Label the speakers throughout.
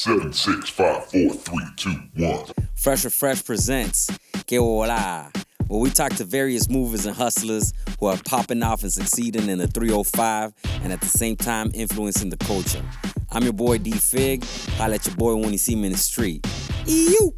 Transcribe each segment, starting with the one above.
Speaker 1: 7, 6, 5, 4, 3, 2, 1.
Speaker 2: Fresh presents Que Bola, where we talk to various movers and hustlers who are popping off and succeeding in the 305 and at the same time influencing the culture. I'm your boy D Fig. Holla at your boy when you see me in the street. Ew!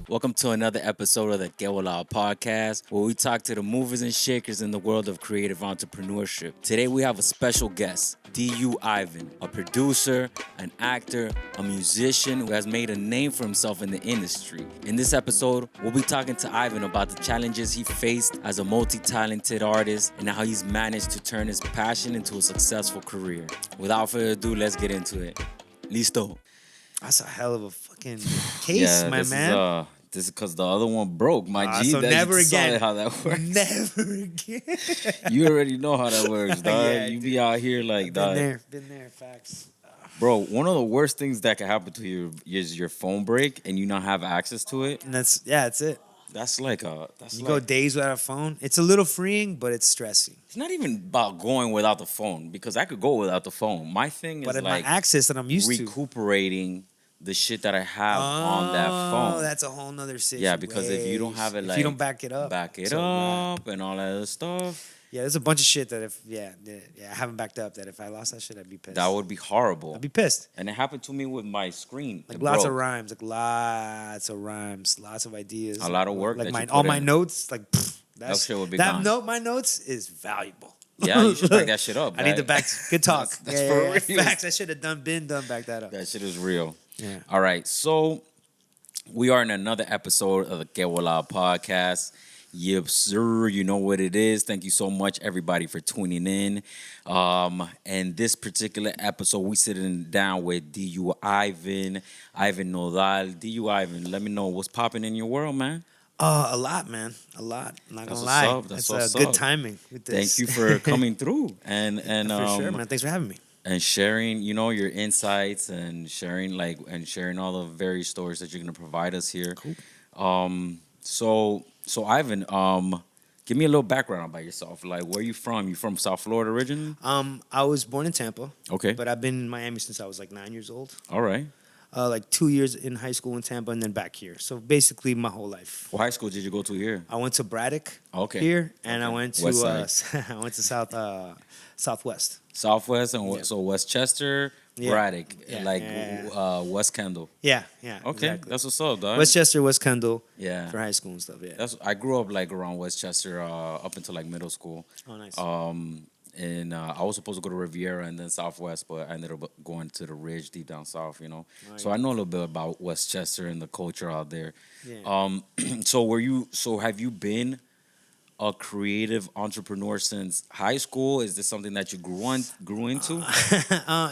Speaker 2: Welcome to another episode of the Que Bola podcast, where we talk to the movers and shakers in the world of creative entrepreneurship. Today we have a special guest, D.U. Ivan, a producer, an actor, a musician who has made a name for himself in the industry. In this episode, we'll be talking to Ivan about the challenges he faced as a multi-talented artist and how he's managed to turn his passion into a successful career. Without further ado, let's get into it. Listo.
Speaker 3: That's a hell of a fucking case, my man.
Speaker 2: This is because the other one broke, my G.
Speaker 3: So never again.
Speaker 2: How that works.
Speaker 3: Never again.
Speaker 2: You already know how that works, dog.
Speaker 3: Yeah,
Speaker 2: you
Speaker 3: dude.
Speaker 2: be out here like, dog.
Speaker 3: Been there, facts.
Speaker 2: Bro, one of the worst things that can happen to you is your phone break and you not have access to it.
Speaker 3: And that's it.
Speaker 2: That's like
Speaker 3: You go days without a phone. It's a little freeing, but it's stressing.
Speaker 2: It's not even about going without the phone, because I could go without the phone. My thing is
Speaker 3: But
Speaker 2: like
Speaker 3: my access that I'm used to.
Speaker 2: recuperating the shit that I have on that phone.
Speaker 3: Oh, that's a whole nother situation.
Speaker 2: Yeah, because if you don't have it,
Speaker 3: if
Speaker 2: like,
Speaker 3: you don't back it up,
Speaker 2: and all that other stuff.
Speaker 3: Yeah, there's a bunch of shit that I haven't backed up. That if I lost that shit, I'd be pissed.
Speaker 2: That would be horrible.
Speaker 3: I'd be pissed.
Speaker 2: And it happened to me with my screen.
Speaker 3: Like
Speaker 2: It
Speaker 3: lots
Speaker 2: broke.
Speaker 3: of rhymes, lots of ideas.
Speaker 2: A lot of work.
Speaker 3: Like
Speaker 2: that you
Speaker 3: all
Speaker 2: put
Speaker 3: my
Speaker 2: in.
Speaker 3: notes, like
Speaker 2: That shit would be gone.
Speaker 3: my notes is valuable.
Speaker 2: Yeah, you should back that shit up.
Speaker 3: I need the back. Good talk.
Speaker 2: That's for real.
Speaker 3: Facts. I should have been done. Back that up.
Speaker 2: That shit is real.
Speaker 3: Yeah.
Speaker 2: All right. So we are in another episode of the Que Bola podcast. Yep, sir. You know what it is. Thank you so much, everybody, for tuning in. And this particular episode, we sitting down with D.U. Ivan Nodal. D.U. Ivan, let me know what's popping in your world, man.
Speaker 3: A lot, man. A lot. I'm not
Speaker 2: That's
Speaker 3: gonna
Speaker 2: what's
Speaker 3: lie.
Speaker 2: up. That's
Speaker 3: That's
Speaker 2: what's
Speaker 3: good
Speaker 2: up.
Speaker 3: timing with this.
Speaker 2: Thank you for coming through and
Speaker 3: For sure, man. Thanks for having me.
Speaker 2: and sharing, your insights and sharing all the various stories that you're gonna provide us here.
Speaker 3: Cool.
Speaker 2: So Ivan, give me a little background about yourself. Like, where you from? You from South Florida originally?
Speaker 3: I was born in Tampa.
Speaker 2: Okay.
Speaker 3: But I've been in Miami since I was like 9 years old.
Speaker 2: All right.
Speaker 3: Like 2 years in high school in Tampa and then back here. So basically my whole life.
Speaker 2: What high school did you go to here?
Speaker 3: I went to Braddock
Speaker 2: Okay.
Speaker 3: here, and
Speaker 2: Okay.
Speaker 3: I went to
Speaker 2: West
Speaker 3: I went to Southwest.
Speaker 2: Southwest and
Speaker 3: Yeah.
Speaker 2: so Westchester,
Speaker 3: Yeah.
Speaker 2: Braddock,
Speaker 3: Yeah,
Speaker 2: like
Speaker 3: yeah,
Speaker 2: West Kendall.
Speaker 3: Yeah.
Speaker 2: Okay,
Speaker 3: Exactly.
Speaker 2: that's what's up, dog.
Speaker 3: Westchester, West Kendall
Speaker 2: Yeah.
Speaker 3: for high school and stuff. Yeah.
Speaker 2: I grew up like around Westchester up until like middle school.
Speaker 3: Oh, nice.
Speaker 2: And I was supposed to go to Riviera and then Southwest, but I ended up going to the Ridge deep down south, So I know a little bit about Westchester and the culture out there.
Speaker 3: Yeah.
Speaker 2: So have you been a creative entrepreneur since high school? Is this something that you grew into?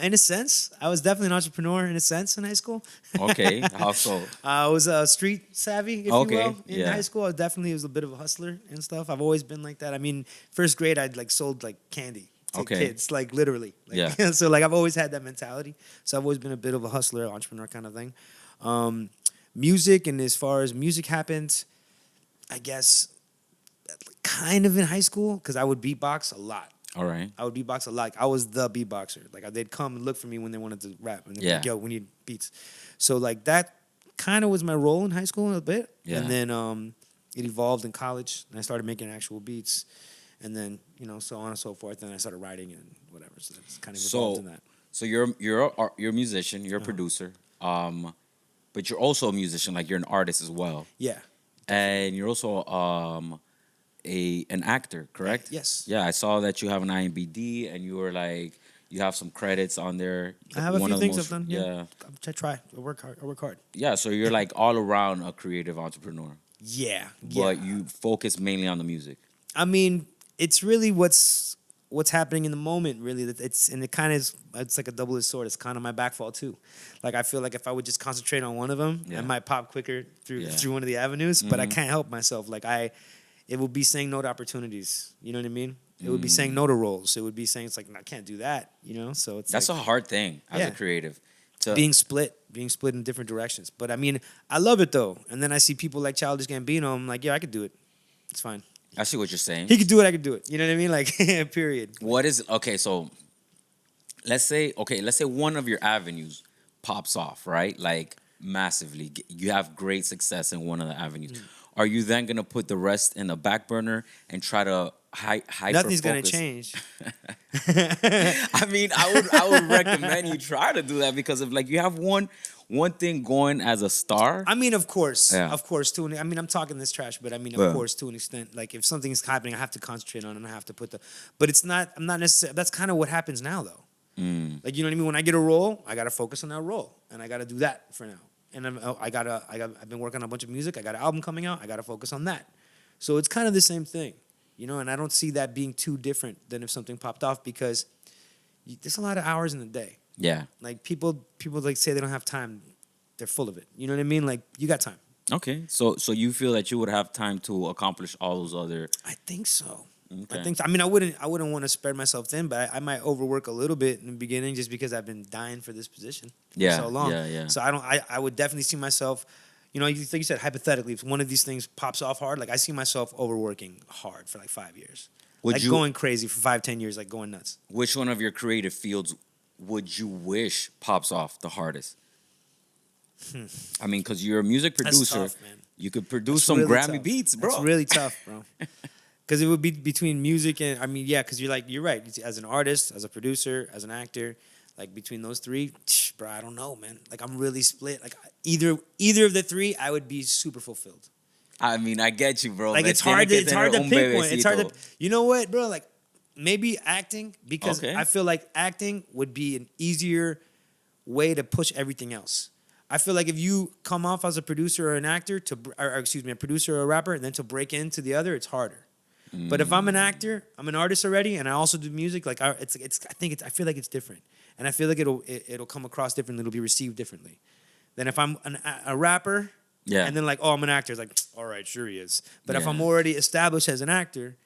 Speaker 3: In a sense, I was definitely an entrepreneur in a sense in high school.
Speaker 2: Okay, how so?
Speaker 3: I was street savvy, if
Speaker 2: Okay,
Speaker 3: you will. In
Speaker 2: yeah.
Speaker 3: high school, I definitely was a bit of a hustler and stuff. I've always been like that. I mean, first grade, I'd like sold like candy to
Speaker 2: Okay.
Speaker 3: kids, like literally. Like,
Speaker 2: Yeah.
Speaker 3: So like I've always had that mentality. So I've always been a bit of a hustler, entrepreneur kind of thing. Music, and as far as music happened, I guess kind of in high school, because I would beatbox a lot.
Speaker 2: All right.
Speaker 3: I would beatbox a lot. I was the beatboxer. Like they'd come and look for me when they wanted to rap, and they'd be like,
Speaker 2: Yeah.
Speaker 3: "Yo, we need beats." So like that kind of was my role in high school a bit.
Speaker 2: Yeah.
Speaker 3: And then it evolved in college, and I started making actual beats, and then so on and so forth. And I started writing and whatever. So that's kind of evolved in that.
Speaker 2: So you're a musician, you're a producer, but you're also a musician. Like, you're an artist as well,
Speaker 3: Yeah.
Speaker 2: and you're also an actor, correct?
Speaker 3: Yes.
Speaker 2: Yeah, I saw that you have an IMBD, and you were like, you have some credits on there.
Speaker 3: I have a
Speaker 2: One
Speaker 3: few
Speaker 2: of the
Speaker 3: things
Speaker 2: most-
Speaker 3: I've done.
Speaker 2: Yeah,
Speaker 3: I try. I work hard.
Speaker 2: yeah. So you're like all around a creative entrepreneur,
Speaker 3: Yeah.
Speaker 2: but you focus mainly on the music.
Speaker 3: I mean, it's really what's happening in the moment, really. It's like a double-edged sword. It's kind of my backfall too. Like I feel like if I would just concentrate on one of them,
Speaker 2: Yeah.
Speaker 3: I might pop quicker through
Speaker 2: Yeah.
Speaker 3: one of the avenues. But I
Speaker 2: Mhm.
Speaker 3: can't help myself. Like it would be saying no to opportunities. You know what I mean? It would be saying no to roles. It would be saying it's like I can't do that. So it's
Speaker 2: That's
Speaker 3: like
Speaker 2: a hard thing as
Speaker 3: Yeah.
Speaker 2: a creative. To,
Speaker 3: being split in different directions. But I mean, I love it though. And then I see people like Childish Gambino. I'm like, yeah, I could do it. It's fine.
Speaker 2: I see what you're saying.
Speaker 3: He could do it. I could do it. You know what I mean? Like, period.
Speaker 2: What is okay? So let's say one of your avenues pops off, right? Like massively. You have great success in one of the avenues.
Speaker 3: Mm.
Speaker 2: Are you then gonna put the rest in the back burner and try to hyper
Speaker 3: Nothing's gonna
Speaker 2: focus?
Speaker 3: change.
Speaker 2: I mean, I would recommend you try to do that because if like you have one thing going as a star.
Speaker 3: I mean, of course,
Speaker 2: Yeah.
Speaker 3: I mean, I'm talking this trash, but I mean, of
Speaker 2: Yeah.
Speaker 3: course, to an extent. Like, if something's happening, I have to concentrate on it, and I have to put the. But it's not. I'm not necessarily. That's kind of what happens now, though. Like, you know what I mean? When I get a role, I gotta focus on that role, and I gotta do that for now. And I've been working on a bunch of music. I got an album coming out. I gotta focus on that. So it's kind of the same thing, you know. And I don't see that being too different than if something popped off because there's a lot of hours in the day.
Speaker 2: Yeah.
Speaker 3: Like people like say they don't have time. They're full of it. You know what I mean? Like, you got time.
Speaker 2: Okay. So you feel that you would have time to accomplish all those other.
Speaker 3: I think so.
Speaker 2: Okay.
Speaker 3: I think so. I mean, I wouldn't want to spread myself thin, but I might overwork a little bit in the beginning just because I've been dying for this position for so long.
Speaker 2: Yeah.
Speaker 3: So I would definitely see myself, you know, like you said, hypothetically, if one of these things pops off hard, like I see myself overworking hard for like 5 years. Going crazy for 5-10 years, like going nuts.
Speaker 2: Which one of your creative fields would you wish pops off the hardest? I mean, because you're a music producer.
Speaker 3: That's tough, man.
Speaker 2: You could produce
Speaker 3: That's
Speaker 2: some
Speaker 3: really
Speaker 2: Grammy
Speaker 3: tough.
Speaker 2: beats, bro.
Speaker 3: It's really tough, bro. Because it would be between music and, I mean, yeah, because you're right. As an artist, as a producer, as an actor, like between those three, bro, I don't know, man. Like, I'm really split. Like, either of the three, I would be super fulfilled.
Speaker 2: I mean, I get you, bro.
Speaker 3: Like, it's hard to pick one. It's hard to, you know what, bro? Like, maybe acting, because
Speaker 2: Okay.
Speaker 3: I feel like acting would be an easier way to push everything else. I feel like if you come off as a producer or an actor a producer or a rapper, and then to break into the other, it's harder. But if I'm an actor, I'm an artist already, and I also do music. Like I feel like it's different, and I feel like it'll come across differently. It'll be received differently than if I'm a rapper.
Speaker 2: Yeah.
Speaker 3: And then like, oh, I'm an actor. It's like, all right, sure he is. But if
Speaker 2: Yeah.
Speaker 3: I'm already established as an actor,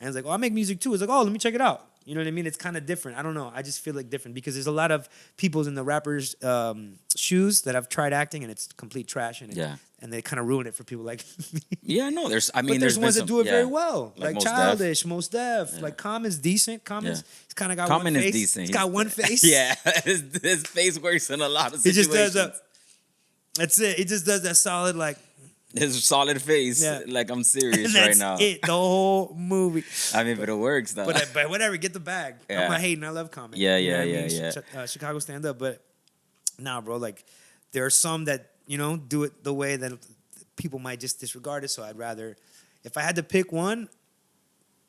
Speaker 3: and it's like, oh, I make music too. It's like, oh, let me check it out. You know what I mean? It's kind of different. I don't know. I just feel like different because there's a lot of people in the rappers' shoes that have tried acting, and it's complete trash. And and they kind of ruin it for people like me.
Speaker 2: Yeah, no, there's. I mean,
Speaker 3: But there's ones that do it very well,
Speaker 2: Like
Speaker 3: like
Speaker 2: Mos Def.
Speaker 3: Childish, Most Def. Like Common's decent. Common's he's kind of got
Speaker 2: Common
Speaker 3: one
Speaker 2: is
Speaker 3: face.
Speaker 2: decent.
Speaker 3: He's got one face.
Speaker 2: Yeah, his face works in a lot of
Speaker 3: He
Speaker 2: situations.
Speaker 3: just does that's it. He just does that solid like.
Speaker 2: His solid face.
Speaker 3: Yeah.
Speaker 2: Like, I'm serious
Speaker 3: And
Speaker 2: right
Speaker 3: that's
Speaker 2: now.
Speaker 3: it. The whole movie.
Speaker 2: I mean, but it works though.
Speaker 3: But whatever, get the bag.
Speaker 2: Yeah.
Speaker 3: I'm not hating. I love Common.
Speaker 2: Yeah,
Speaker 3: You know
Speaker 2: yeah,
Speaker 3: what I mean?
Speaker 2: yeah,
Speaker 3: Chicago stand up, but nah, bro. Like, there are some that do it the way that people might just disregard it. So I'd rather, if I had to pick one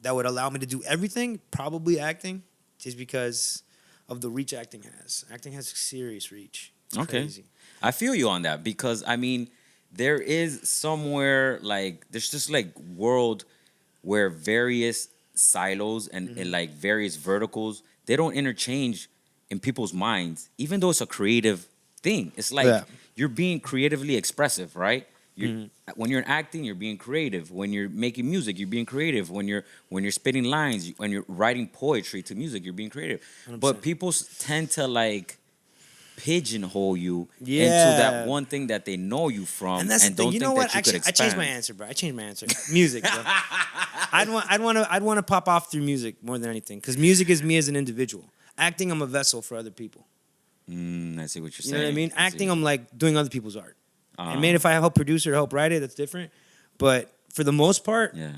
Speaker 3: that would allow me to do everything, probably acting, just because of the reach acting has. Acting has serious reach. It's crazy.
Speaker 2: I feel you on that because I mean, there is somewhere like there's just like world where various silos and like various verticals, they don't interchange in people's minds, even though it's a creative thing. It's like you're being creatively expressive, right? When you're acting, you're being creative. When you're making music, you're being creative. When you're spitting lines, when you're writing poetry to music, you're being creative. 100%. But people tend to like pigeonhole you into that one thing that they know you from,
Speaker 3: and that's
Speaker 2: and
Speaker 3: the thing.
Speaker 2: don't
Speaker 3: You
Speaker 2: think
Speaker 3: know
Speaker 2: that
Speaker 3: what?
Speaker 2: you
Speaker 3: Actually,
Speaker 2: could
Speaker 3: I
Speaker 2: expand.
Speaker 3: changed my answer, bro. I changed my answer. Music, bro. I'd want to pop off through music more than anything because music is me as an individual. Acting, I'm a vessel for other people.
Speaker 2: I see what you're saying.
Speaker 3: You know what I mean? Acting, I'm like doing other people's art.
Speaker 2: Uh-huh.
Speaker 3: And maybe if I help produce or help write it, that's different. But for the most part,
Speaker 2: Yeah.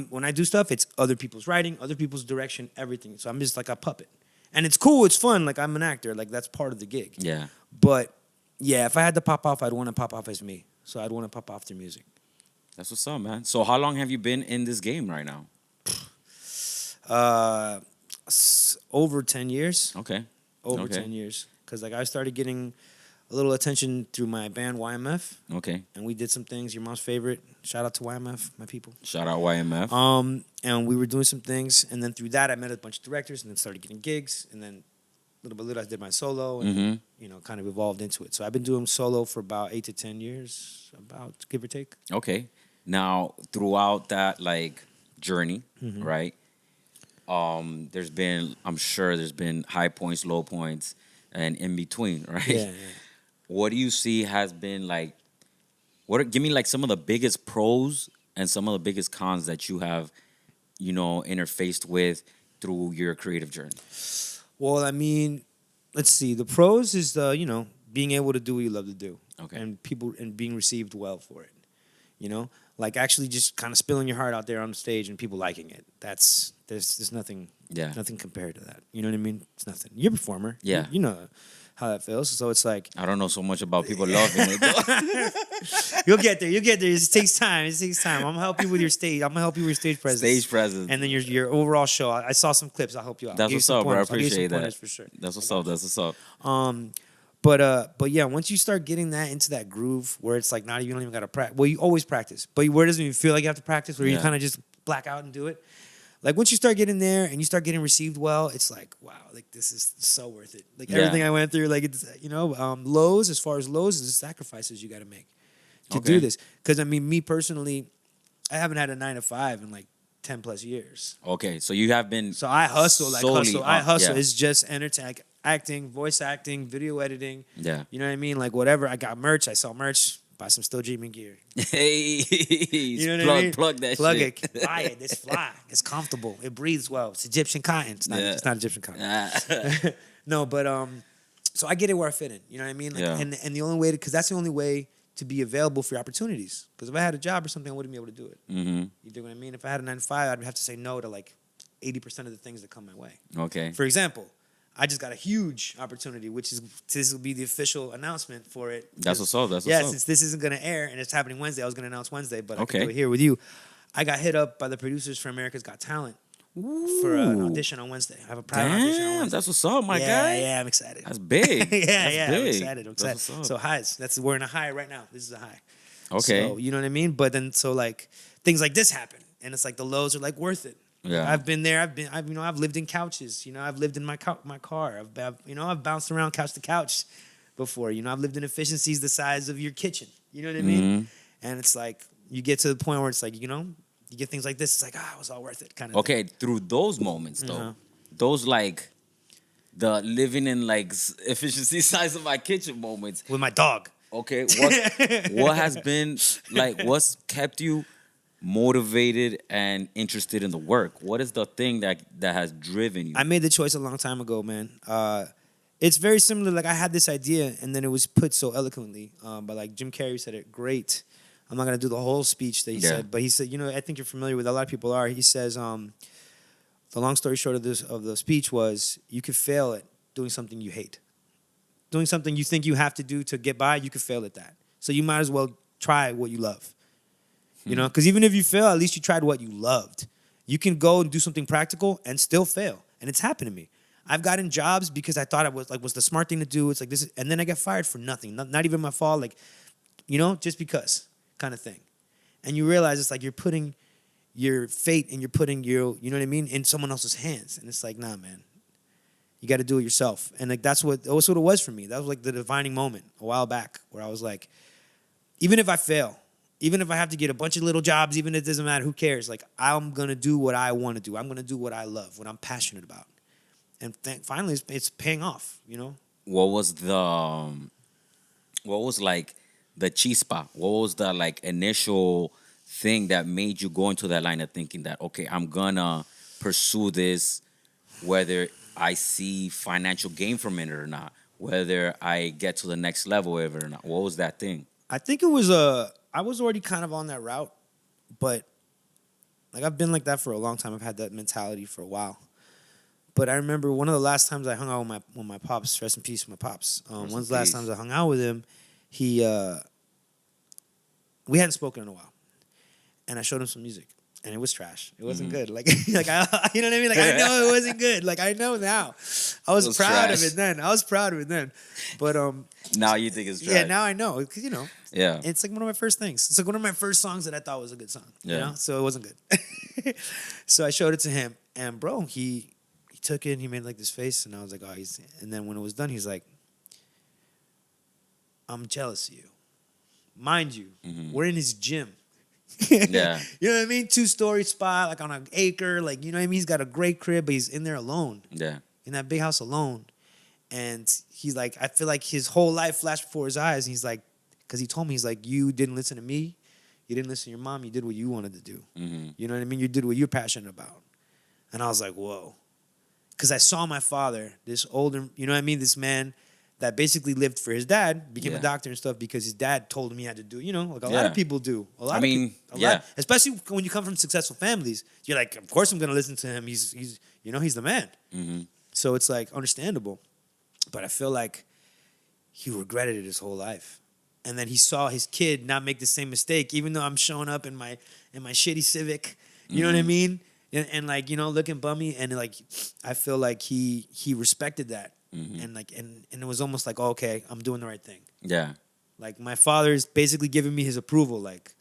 Speaker 3: when I do stuff, it's other people's writing, other people's direction, everything. So I'm just like a puppet. And it's cool, it's fun. Like, I'm an actor. Like, that's part of the gig.
Speaker 2: Yeah.
Speaker 3: But yeah, if I had to pop off, I'd want to pop off as me. So I'd want to pop off through music.
Speaker 2: That's what's up, man. So how long have you been in this game right now?
Speaker 3: Over 10 years.
Speaker 2: Okay.
Speaker 3: Over 10 years. Because like I started getting a little attention through my band YMF.
Speaker 2: Okay.
Speaker 3: And we did some things. Your mom's favorite. Shout out to YMF, my people.
Speaker 2: Shout out YMF.
Speaker 3: And we were doing some things. And then through that, I met a bunch of directors and then started getting gigs. And then little by little, I did my solo and, kind of evolved into it. So I've been doing solo for about 8 to 10 years, about give or take.
Speaker 2: Okay. Now, throughout that like journey, right? I'm sure there's been high points, low points, and in between, right?
Speaker 3: Yeah.
Speaker 2: What do you see has been like? Give me like some of the biggest pros and some of the biggest cons that you have, interfaced with through your creative journey.
Speaker 3: Well, I mean, let's see. The pros is being being able to do what you love to do.
Speaker 2: Okay.
Speaker 3: And being received well for it. You know, like actually just kind of spilling your heart out there on the stage and people liking it. There's nothing compared to that. You know what I mean? It's nothing. You're a performer.
Speaker 2: Yeah.
Speaker 3: You know how that feels. So it's like
Speaker 2: I don't know so much about people loving it, though.
Speaker 3: you'll get there. It takes time. I'm gonna help you with your stage. I'm gonna help you with your stage presence.
Speaker 2: Stage presence.
Speaker 3: And then your overall show. I saw some clips. I'll help you out.
Speaker 2: That's what's up, bro. I appreciate that.
Speaker 3: For sure.
Speaker 2: That's what's up.
Speaker 3: But yeah, once you start getting that into that groove where it's like you don't even gotta practice. Well, you always practice, but where it doesn't even feel like you have to practice, where you kind of just black out and do it. Like once you start getting there and you start getting received well, it's like wow, like this is so worth it. Like everything I went through, like it's lows. As far as lows, is the sacrifices you got to make to do this. Because I mean, me personally, I haven't had a 9 to 5 in like 10 plus years.
Speaker 2: Okay, so you have been.
Speaker 3: So I hustle. I hustle.
Speaker 2: Yeah.
Speaker 3: It's just entertain, acting, voice acting, video editing.
Speaker 2: Yeah.
Speaker 3: You know what I mean? Like whatever. I got merch. I sell merch. Buy some Still Dreaming gear.
Speaker 2: Hey,
Speaker 3: you know what I mean?
Speaker 2: Plug that
Speaker 3: plug
Speaker 2: shit.
Speaker 3: Plug it. Buy it. It's fly. It's comfortable. It breathes well. It's Egyptian cotton. It's not Egyptian cotton. No, but so I get it where I fit in. You know what I mean? Like, and the only way because that's the only way to be available for your opportunities. Because if I had a job or something, I wouldn't be able to do it.
Speaker 2: Mm-hmm.
Speaker 3: You dig what I mean? If I had a 9 to 5, I'd have to say no to like 80% of the things that come my way.
Speaker 2: Okay.
Speaker 3: For example, I just got a huge opportunity, which is this will be the official announcement for it.
Speaker 2: That's what's up.
Speaker 3: Since this isn't going to air and it's happening Wednesday, I was going to announce Wednesday, but I can do it here with you. I got hit up by the producers for America's Got Talent for an audition on Wednesday. I have a private audition on Wednesday.
Speaker 2: That's what's up, my guy.
Speaker 3: Yeah, I'm excited.
Speaker 2: That's big.
Speaker 3: Yeah,
Speaker 2: Big.
Speaker 3: I'm excited. So highs. We're in a high right now. This is a high.
Speaker 2: Okay.
Speaker 3: So you know what I mean? But then so like things like this happen, and it's like the lows are like worth it.
Speaker 2: Yeah.
Speaker 3: I've been there. I've lived in couches. I've lived in my car. I've bounced around couch to couch before. I've lived in efficiencies the size of your kitchen. You know what I mean? And it's like you get to the point where it's like you get things like this. It's like it was all worth it kind of.
Speaker 2: Okay, through those moments though, those like the living in like efficiency size of my kitchen moments
Speaker 3: with my dog.
Speaker 2: Okay, what has been like? What's kept you motivated and interested in the work? What is the thing that has driven you?
Speaker 3: I made the choice a long time ago, man. It's very similar. Like I had this idea, and then it was put so eloquently by like Jim Carrey said it great. I'm not gonna do the whole speech that he said, but he said, I think you're familiar with. A lot of people are. He says, the long story short of the speech was, you could fail at doing something you hate, doing something you think you have to do to get by. You could fail at that, so you might as well try what you love. Because even if you fail, at least you tried what you loved. You can go and do something practical and still fail. And it's happened to me. I've gotten jobs because I thought it was the smart thing to do. It's like this, and then I get fired for nothing. Not even my fault. Like, just because kind of thing. And you realize it's like you're putting your fate and you're putting your, you know what I mean, in someone else's hands. And it's like, nah, man. You got to do it yourself. And like that's what it was for me. That was like the defining moment a while back where I was like, even if I fail, even if I have to get a bunch of little jobs, even if it doesn't matter, who cares? Like, I'm going to do what I want to do. I'm going to do what I love, what I'm passionate about. And finally, it's paying off,
Speaker 2: What was like the chispa? What was the like initial thing that made you go into that line of thinking that, okay, I'm going to pursue this, whether I see financial gain from it or not, whether I get to the next level of it or not? What was that thing?
Speaker 3: I think it was I was already kind of on that route, but like I've been like that for a long time. I've had that mentality for a while. But I remember one of the last times I hung out with my pops, rest in peace, my pops. One of the last times I hung out with him, we hadn't spoken in a while. And I showed him some music. And it was trash. It wasn't good. Like you know what I mean? Like I know it wasn't good. Like I know now. I was proud of it then. But
Speaker 2: now you think it's trash.
Speaker 3: Yeah, now I know. Because
Speaker 2: yeah.
Speaker 3: It's like one of my first things. It's like one of my first songs that I thought was a good song.
Speaker 2: Yeah.
Speaker 3: So it wasn't good. So I showed it to him, and bro, he took it and he made like this face, and I was like, and then when it was done, he's like, I'm jealous of you. Mind you, we're in his gym.
Speaker 2: Yeah.
Speaker 3: You know what I mean? 2-story spot, like on an acre. Like, you know what I mean? He's got a great crib, but he's in there alone.
Speaker 2: Yeah.
Speaker 3: In that big house alone. And he's like, I feel like his whole life flashed before his eyes. And he's like, because he told me, he's like, you didn't listen to me. You didn't listen to your mom. You did what you wanted to do. You know what I mean? You did what you're passionate about. And I was like, whoa. Because I saw my father, this older, you know what I mean? This man that basically lived for his dad, became a
Speaker 2: Yeah.
Speaker 3: doctor and stuff because his dad told him he had to do, like a lot
Speaker 2: Yeah.
Speaker 3: of people do. A lot
Speaker 2: I
Speaker 3: of
Speaker 2: mean,
Speaker 3: people,
Speaker 2: yeah.
Speaker 3: especially when you come from successful families, you're like, of course I'm going to listen to him. He's the man.
Speaker 2: Mm-hmm.
Speaker 3: So it's like understandable. But I feel like he regretted it his whole life. And then he saw his kid not make the same mistake, even though I'm showing up in my shitty Civic. You know what I mean? And like, looking bummy. And like, I feel like he respected that. And like, and it was almost like, oh, okay, I'm doing the right thing.
Speaker 2: Yeah.
Speaker 3: Like my father's basically giving me his approval. Like,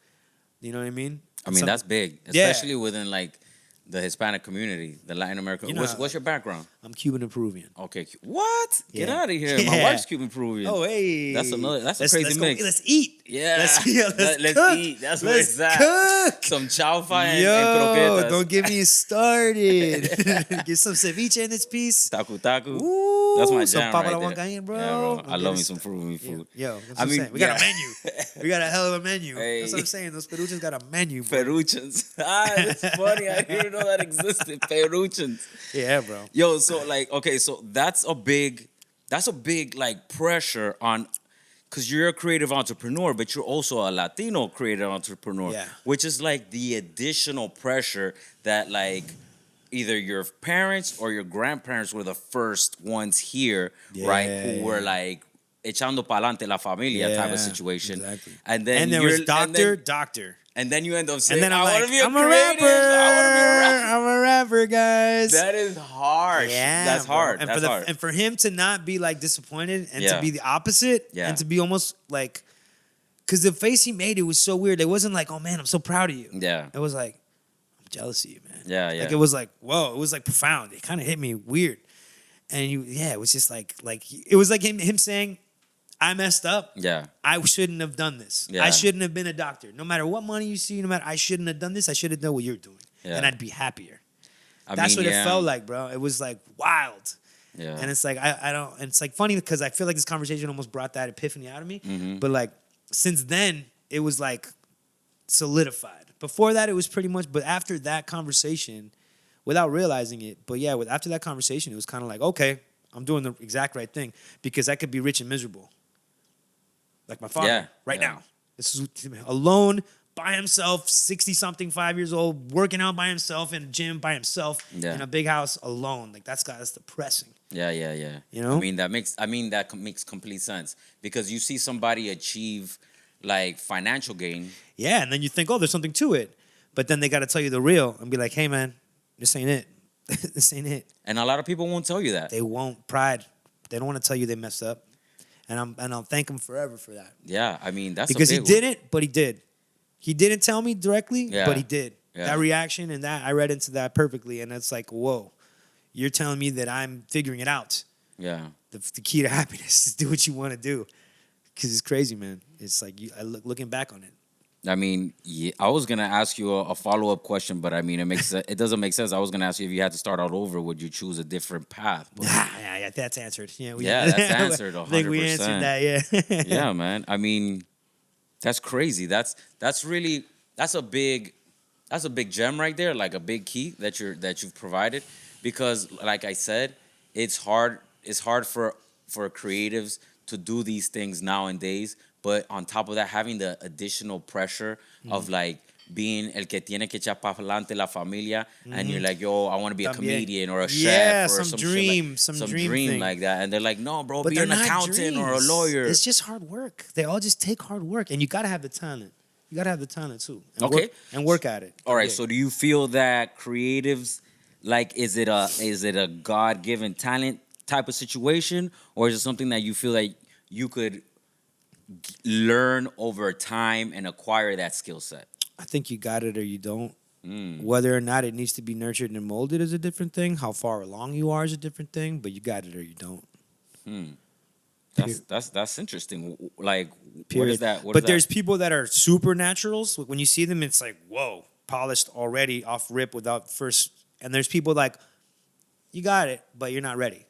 Speaker 3: you know what I mean?
Speaker 2: I mean, that's big,
Speaker 3: Yeah.
Speaker 2: especially within like the Hispanic community, the Latin American. What's your background?
Speaker 3: I'm Cuban and Peruvian.
Speaker 2: Okay. What? Get
Speaker 3: Yeah.
Speaker 2: out of here. My
Speaker 3: Yeah.
Speaker 2: wife's Cuban Peruvian.
Speaker 3: Oh, hey.
Speaker 2: That's a crazy
Speaker 3: let's
Speaker 2: mix.
Speaker 3: Let's eat.
Speaker 2: Yeah.
Speaker 3: Let's
Speaker 2: Let's eat. That's where
Speaker 3: Let's
Speaker 2: it's at.
Speaker 3: cook.
Speaker 2: Some chaufa and
Speaker 3: Yo,
Speaker 2: croquetas.
Speaker 3: don't get me started. Get some ceviche in this piece.
Speaker 2: Taku taku.
Speaker 3: Ooh,
Speaker 2: That's my
Speaker 3: some
Speaker 2: jam
Speaker 3: papa
Speaker 2: right
Speaker 3: la
Speaker 2: there.
Speaker 3: huancaína, bro.
Speaker 2: Yeah, bro.
Speaker 3: Don't
Speaker 2: I
Speaker 3: get
Speaker 2: love
Speaker 3: me
Speaker 2: me some Peruvian food.
Speaker 3: Yo, that's what
Speaker 2: I
Speaker 3: I'm
Speaker 2: mean,
Speaker 3: saying. We got a
Speaker 2: yeah.
Speaker 3: menu. We got a hell of a menu.
Speaker 2: Hey.
Speaker 3: That's what I'm saying. Those peruchas got a menu, bro.
Speaker 2: Peruchans. It's funny. I didn't know that existed. Peruchans.
Speaker 3: Yeah, bro.
Speaker 2: Yo, so like, okay, so that's a big like pressure on, because you're a creative entrepreneur, but you're also a Latino creative entrepreneur,
Speaker 3: Yeah.
Speaker 2: which is like the additional pressure that like either your parents or your grandparents were the first ones here, right? Who were like echando pa'lante la familia type of situation.
Speaker 3: Exactly.
Speaker 2: And then
Speaker 3: there was doctor.
Speaker 2: and then you end up saying,
Speaker 3: And then I'm
Speaker 2: I want
Speaker 3: like,
Speaker 2: to be a
Speaker 3: I'm a
Speaker 2: creative.
Speaker 3: rapper.
Speaker 2: I want to be a rapper.
Speaker 3: I'm a rapper, guys.
Speaker 2: That is harsh.
Speaker 3: Yeah,
Speaker 2: That's
Speaker 3: bro.
Speaker 2: hard.
Speaker 3: And
Speaker 2: That's hard.
Speaker 3: and for him to not be like disappointed and
Speaker 2: Yeah.
Speaker 3: to be the opposite
Speaker 2: Yeah.
Speaker 3: and to be almost like, because the face he made, it was so weird. It wasn't like, oh man, I'm so proud of you.
Speaker 2: Yeah.
Speaker 3: It was like, I'm jealous of you, man.
Speaker 2: Yeah, yeah.
Speaker 3: Like it was like, whoa. It was like profound. It kind of hit me weird. And it was just like it was like him saying, I messed up.
Speaker 2: Yeah.
Speaker 3: I shouldn't have done this.
Speaker 2: Yeah.
Speaker 3: I shouldn't have been a doctor. No matter what money you see, I shouldn't have done this. I should have done what you're doing.
Speaker 2: Yeah.
Speaker 3: And I'd be happier.
Speaker 2: I
Speaker 3: That's
Speaker 2: mean,
Speaker 3: what
Speaker 2: yeah.
Speaker 3: it felt like, bro. It was like wild.
Speaker 2: Yeah.
Speaker 3: And it's like, I don't, and it's like funny because I feel like this conversation almost brought that epiphany out of me.
Speaker 2: Mm-hmm.
Speaker 3: But like, since then, it was like solidified. Before that, it was pretty much, but after that conversation, without realizing it, but yeah, after that conversation, it was kind of like, okay, I'm doing the exact right thing because I could be rich and miserable. Like my father right now. This is alone, by himself, 60-something, 5 years old, working out by himself in a gym by himself in a big house alone. Like that's depressing.
Speaker 2: Yeah.
Speaker 3: You know?
Speaker 2: I mean, that makes complete sense because you see somebody achieve like financial gain.
Speaker 3: Yeah, and then you think, oh, there's something to it. But then they got to tell you the real and be like, hey, man, this ain't it. This ain't it.
Speaker 2: And a lot of people won't tell you that.
Speaker 3: They won't. Pride. They don't want to tell you they messed up. And I'll thank them forever for that.
Speaker 2: Yeah, I mean, that's
Speaker 3: because
Speaker 2: a
Speaker 3: he
Speaker 2: big
Speaker 3: didn't, but he did. He didn't tell me directly,
Speaker 2: Yeah.
Speaker 3: but he did.
Speaker 2: Yeah.
Speaker 3: That reaction and that, I read into that perfectly. And it's like, whoa, you're telling me that I'm figuring it out.
Speaker 2: one. Yeah.
Speaker 3: The key to happiness is do what you want to do. Because it's crazy, man. It's like, looking back on it.
Speaker 2: I mean, yeah, I was gonna ask you a follow-up question, but I mean, it doesn't make sense. I was gonna ask you if you had to start out over, would you choose a different path? But,
Speaker 3: Yeah, that's answered. Yeah,
Speaker 2: that's answered 100%.
Speaker 3: I think we answered that, yeah.
Speaker 2: yeah, man. I mean, that's crazy. That's a big gem right there, like a big key that you've provided, because like I said, it's hard for creatives to do these things nowadays. But on top of that, having the additional pressure of like being el que tiene que echar para adelante la familia, and you're like, yo, I want to be a comedian or a chef or some
Speaker 3: dream,
Speaker 2: shit
Speaker 3: some dream thing.
Speaker 2: like that. And they're like, no, bro,
Speaker 3: But
Speaker 2: be
Speaker 3: they're
Speaker 2: an
Speaker 3: not
Speaker 2: accountant or a
Speaker 3: dreams.
Speaker 2: lawyer.
Speaker 3: It's just hard work. They all just take hard work, and you gotta have the talent. You gotta have the talent too. And
Speaker 2: Okay.
Speaker 3: work at it.
Speaker 2: All right.
Speaker 3: Yeah.
Speaker 2: So do you feel that creatives, like, is it a God-given talent type of situation, or is it something that you feel like you could learn over time and acquire that skill set?
Speaker 3: I think you got it or you don't. Whether or not it needs to be nurtured and molded is a different thing. How far along you are is a different thing. But you got it or you don't.
Speaker 2: That's interesting. Like,
Speaker 3: Period.
Speaker 2: what is that?
Speaker 3: But there's people that are supernaturals. When you see them, it's like, whoa, polished already off rip without first. And there's people like, you got it, but you're not ready,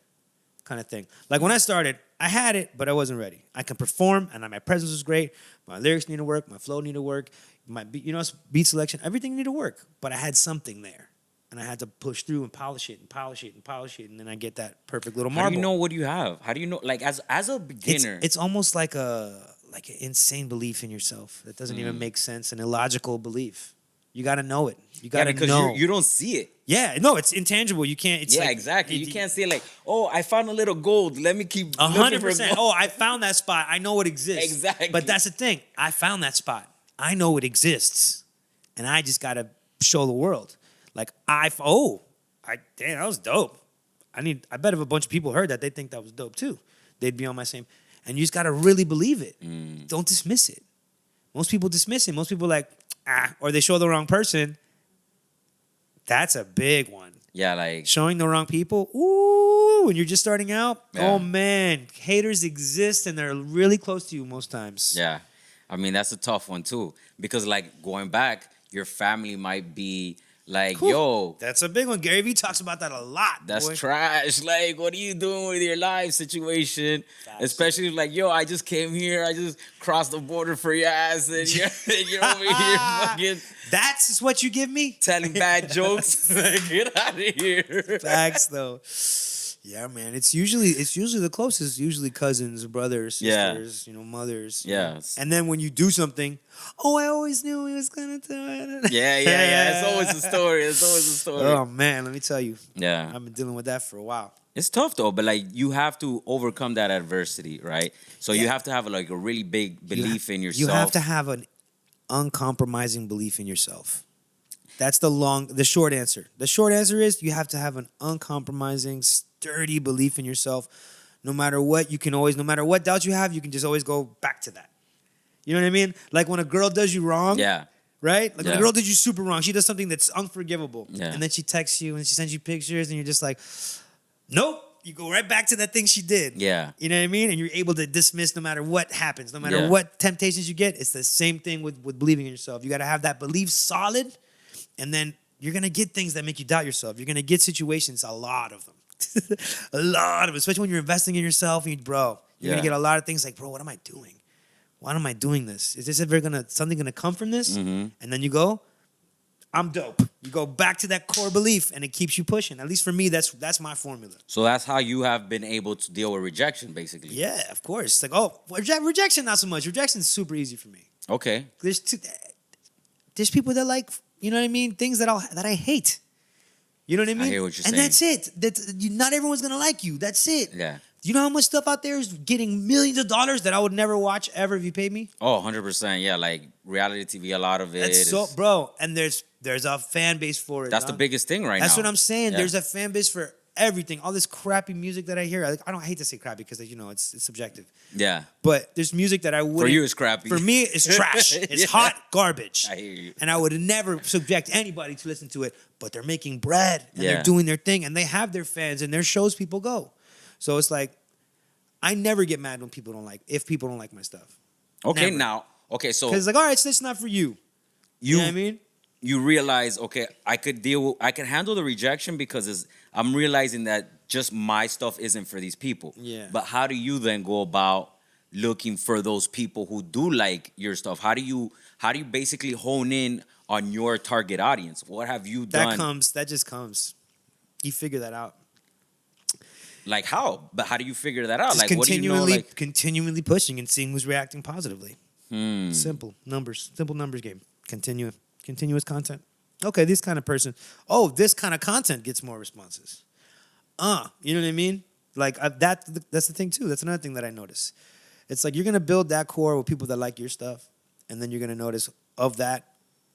Speaker 3: kind of thing. Like when I started, I had it, but I wasn't ready. I can perform, and my presence was great. My lyrics need to work. My flow need to work. My beat selection, everything need to work. But I had something there, and I had to push through and polish it and polish it and polish it, and then I get that perfect little marble.
Speaker 2: How do you know what you have? How do you know? Like as a beginner,
Speaker 3: It's almost like an insane belief in yourself that doesn't even make sense, an illogical belief. You got to know it. You got to
Speaker 2: because
Speaker 3: know.
Speaker 2: you don't see it.
Speaker 3: Yeah, no, it's intangible. You can't. It's
Speaker 2: Exactly. You can't say like, oh, I found a little gold. Let me keep
Speaker 3: 100%. Oh, I found that spot. I know it exists.
Speaker 2: Exactly.
Speaker 3: But that's the thing. I found that spot. I know it exists, and I just gotta show the world. Like damn, that was dope. I bet if a bunch of people heard that, they think that was dope too. They'd be on my same. And you just gotta really believe it. Don't dismiss it. Most people dismiss it. Most people like or they show the wrong person. That's a big one.
Speaker 2: Yeah, like
Speaker 3: Showing the wrong people. Ooh, when you're just starting out.
Speaker 2: Yeah.
Speaker 3: Oh man, haters exist and they're really close to you most times.
Speaker 2: yeah. I mean, that's a tough one too. Because like going back, your family might be like,
Speaker 3: Cool.
Speaker 2: yo,
Speaker 3: That's a big one. Gary Vee talks about that a lot.
Speaker 2: that's
Speaker 3: boy.
Speaker 2: trash. Like, what are you doing with your life situation?
Speaker 3: Facts.
Speaker 2: Especially like, yo, I just came here. I just crossed the border for your ass. And you're over here fucking
Speaker 3: That's what you give me?
Speaker 2: telling bad jokes. Get out of here.
Speaker 3: Facts though. Yeah, man. It's usually the closest. Usually cousins, brothers,
Speaker 2: Yeah.
Speaker 3: sisters, mothers.
Speaker 2: Yeah.
Speaker 3: And then when you do something, oh, I always knew he was gonna do it.
Speaker 2: Yeah. It's always a story. It's always a story.
Speaker 3: Oh man, let me tell you,
Speaker 2: Yeah.
Speaker 3: I've been dealing with that for a while.
Speaker 2: It's tough though, but like you have to overcome that adversity, right? So you
Speaker 3: Yeah.
Speaker 2: have to have like a really big belief in yourself.
Speaker 3: You have to have an uncompromising belief in yourself. That's the short answer. The short answer is you have to have an uncompromising, sturdy belief in yourself. No matter what, no matter what doubts you have, you can just always go back to that. You know what I mean? Like when a girl does you wrong,
Speaker 2: Yeah.
Speaker 3: right? Like when
Speaker 2: Yeah.
Speaker 3: a girl did you super wrong, she does something that's unforgivable.
Speaker 2: Yeah.
Speaker 3: And then she texts you and she sends you pictures and you're just like, nope. You go right back to that thing she did.
Speaker 2: Yeah.
Speaker 3: You know what I mean? And you're able to dismiss no matter what happens, no matter
Speaker 2: Yeah.
Speaker 3: what temptations you get. It's the same thing with believing in yourself. You got to have that belief solid, and then you're going to get things that make you doubt yourself. You're going to get situations, a lot of them. A lot of them, especially when you're investing in yourself. Bro, you're going
Speaker 2: Yeah.
Speaker 3: to get a lot of things like, bro, what am I doing? Why am I doing this? Is this ever something going to come from this?
Speaker 2: Mm-hmm.
Speaker 3: And then you go, I'm dope. You go back to that core belief, and it keeps you pushing. At least for me, that's my formula.
Speaker 2: So that's how you have been able to deal with rejection, basically.
Speaker 3: Yeah, of course. Like, rejection, not so much. Rejection's super easy for me.
Speaker 2: Okay.
Speaker 3: There's people that like, you know what I mean? Things that I hate. You know what I mean?
Speaker 2: hear what you're
Speaker 3: and
Speaker 2: saying.
Speaker 3: that's it. Not everyone's gonna like you. That's it.
Speaker 2: Yeah.
Speaker 3: You know how much stuff out there is getting millions of dollars that I would never watch ever if you paid me?
Speaker 2: Oh, 100%. Yeah, like reality TV, a lot of it.
Speaker 3: That's so,
Speaker 2: is-
Speaker 3: bro. And there's a fan base for it.
Speaker 2: That's the
Speaker 3: dog.
Speaker 2: biggest thing right
Speaker 3: That's
Speaker 2: now.
Speaker 3: what I'm saying.
Speaker 2: Yeah.
Speaker 3: There's a fan base for everything. All this crappy music that I hear. I don't hate to say crappy because it's subjective.
Speaker 2: Yeah.
Speaker 3: But there's music that I wouldn't.
Speaker 2: For you, it's crappy.
Speaker 3: For me, it's trash. It's
Speaker 2: Yeah.
Speaker 3: hot garbage.
Speaker 2: I hear you.
Speaker 3: And I would never subject anybody to listen to it. But they're making bread and
Speaker 2: Yeah.
Speaker 3: they're doing their thing and they have their fans and their shows people go. So it's like, I never get mad when people don't like my stuff.
Speaker 2: Okay,
Speaker 3: Never.
Speaker 2: now, okay, so
Speaker 3: Because it's like, all right, so it's not for you. You know what I mean?
Speaker 2: You realize, okay, I could handle the rejection because I'm realizing that just my stuff isn't for these people.
Speaker 3: Yeah.
Speaker 2: But how do you then go about looking for those people who do like your stuff? How do you basically hone in on your target audience? What have you done?
Speaker 3: That just comes. You figure that out.
Speaker 2: Like how? But how do you figure that out?
Speaker 3: Just
Speaker 2: Like what do you know? Like
Speaker 3: continually pushing and seeing who's reacting positively. Simple numbers game. Continuous content. Okay, this kind of person. Oh, this kind of content gets more responses. You know what I mean? Like that's the thing too. That's another thing that I notice. It's like you're gonna build that core with people that like your stuff, and then you're gonna notice of that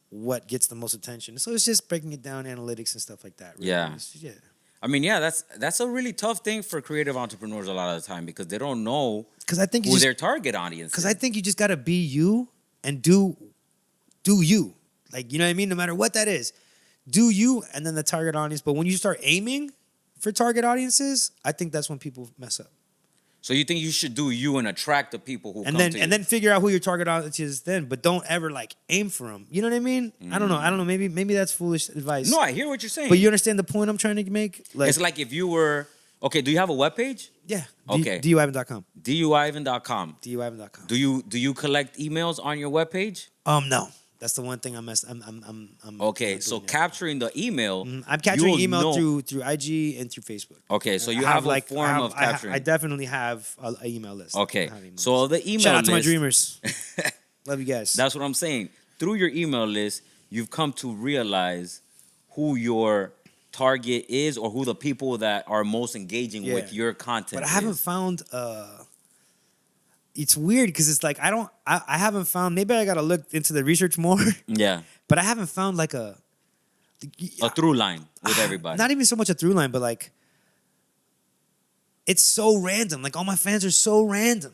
Speaker 3: what gets the most attention. So it's just breaking it down, analytics and stuff like that. Really.
Speaker 2: Yeah.
Speaker 3: Yeah.
Speaker 2: I mean, yeah, that's a really tough thing for creative entrepreneurs a lot of the time because they don't know
Speaker 3: Because I think
Speaker 2: who their target audience is.
Speaker 3: Because I think you just gotta be you and do you. Like, you know what I mean? No matter what that is. Do you and then the target audience. But when you start aiming for target audiences, I think that's when people mess up.
Speaker 2: So you think you should do you and attract the people who
Speaker 3: And
Speaker 2: come to you?
Speaker 3: then figure out who your target audience is then, but don't ever like aim for them. You know what I mean? I don't know. Maybe that's foolish advice.
Speaker 2: No, I hear what you're saying.
Speaker 3: But you understand the point I'm trying to make? Like,
Speaker 2: it's like if you were okay. Do you have a webpage?
Speaker 3: yeah.
Speaker 2: Okay.
Speaker 3: DUIvan.com.
Speaker 2: DUIvan.com.
Speaker 3: DUIvan.com.
Speaker 2: Do you collect emails on your webpage?
Speaker 3: No. That's the one thing I'm
Speaker 2: Okay,
Speaker 3: not
Speaker 2: so
Speaker 3: doing now.
Speaker 2: capturing the email.
Speaker 3: I'm capturing
Speaker 2: you'll
Speaker 3: email
Speaker 2: know-
Speaker 3: through IG and through Facebook.
Speaker 2: Okay, so
Speaker 3: I
Speaker 2: you have a form of
Speaker 3: I
Speaker 2: capturing.
Speaker 3: definitely have a email list.
Speaker 2: Okay,
Speaker 3: I have email
Speaker 2: so
Speaker 3: list.
Speaker 2: the email
Speaker 3: Shout out to my
Speaker 2: list-
Speaker 3: dreamers. Love you guys.
Speaker 2: That's what I'm saying. Through your email list, you've come to realize who your target is or who the people that are most engaging
Speaker 3: Yeah.
Speaker 2: with your content
Speaker 3: But I haven't
Speaker 2: is.
Speaker 3: found. It's weird because it's like I haven't found. Maybe I gotta look into the research more.
Speaker 2: Yeah,
Speaker 3: But I haven't found like
Speaker 2: a through line with everybody.
Speaker 3: Not even so much a through line, but like it's so random. Like all my fans are so random.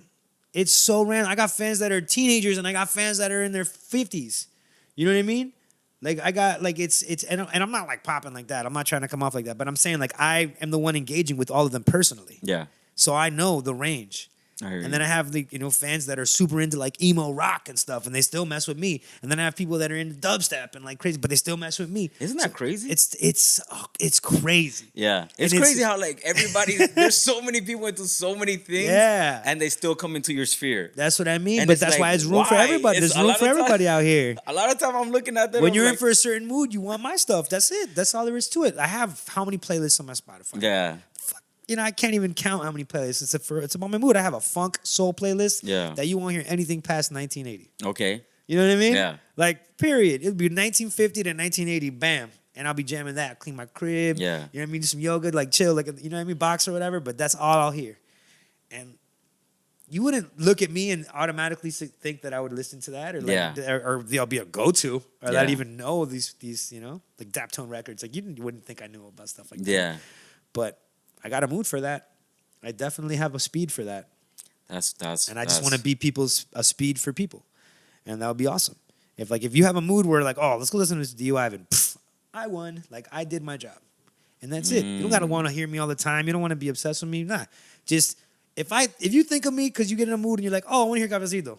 Speaker 3: It's so random. I got fans that are teenagers and I got fans that are in their 50s. You know what I mean? Like I got like it's and I'm not like popping like that. I'm not trying to come off like that, but I'm saying like I am the one engaging with all of them personally.
Speaker 2: Yeah,
Speaker 3: So I know the range.
Speaker 2: I hear you.
Speaker 3: And then I have the fans that are super into like emo rock and stuff, and they still mess with me. And then I have people that are into dubstep and like crazy, but they still mess with me.
Speaker 2: Isn't that crazy?
Speaker 3: It's crazy.
Speaker 2: Yeah, it's
Speaker 3: And
Speaker 2: crazy how like everybody. There's so many people into so many things.
Speaker 3: Yeah.
Speaker 2: and they still come into your sphere.
Speaker 3: That's what I mean.
Speaker 2: And
Speaker 3: but
Speaker 2: it's
Speaker 3: that's
Speaker 2: like,
Speaker 3: why it's room for
Speaker 2: why?
Speaker 3: everybody.
Speaker 2: It's
Speaker 3: There's
Speaker 2: a
Speaker 3: room
Speaker 2: lot
Speaker 3: for
Speaker 2: of time-
Speaker 3: everybody out here.
Speaker 2: A lot of time I'm looking at that.
Speaker 3: When
Speaker 2: I'm
Speaker 3: you're in
Speaker 2: like,
Speaker 3: for a certain mood, you want my stuff. That's it. That's all there is to it. I have how many playlists on my Spotify?
Speaker 2: yeah,
Speaker 3: I can't even count how many playlists. It's about my mood. I have a funk soul playlist
Speaker 2: Yeah.
Speaker 3: that you won't hear anything past 1980.
Speaker 2: okay,
Speaker 3: You know what I mean?
Speaker 2: Yeah.
Speaker 3: Like, period. It'll be 1950 to 1980, bam. And I'll be jamming that, clean my crib.
Speaker 2: Yeah.
Speaker 3: You know what I mean? Do some yoga, like chill, like, you know what I mean? Box or whatever, but that's all I'll hear. And you wouldn't look at me and automatically think that I would listen to that or like,
Speaker 2: Yeah.
Speaker 3: or they'll be a go-to or that
Speaker 2: Yeah.
Speaker 3: I'd even know these, like Daptone records. Like, you wouldn't think I knew about stuff like that.
Speaker 2: yeah.
Speaker 3: But I got a mood for that. I definitely have a speed for that.
Speaker 2: That's
Speaker 3: And I just want to be a speed for people. And that would be awesome. If you have a mood where like, oh, let's go listen to this DUI Ivan. I won. Like I did my job. And that's it. You don't gotta want to hear me all the time. You don't want to be obsessed with me. Nah. Just if you think of me because you get in a mood and you're like, oh, I want to hear Cafecito.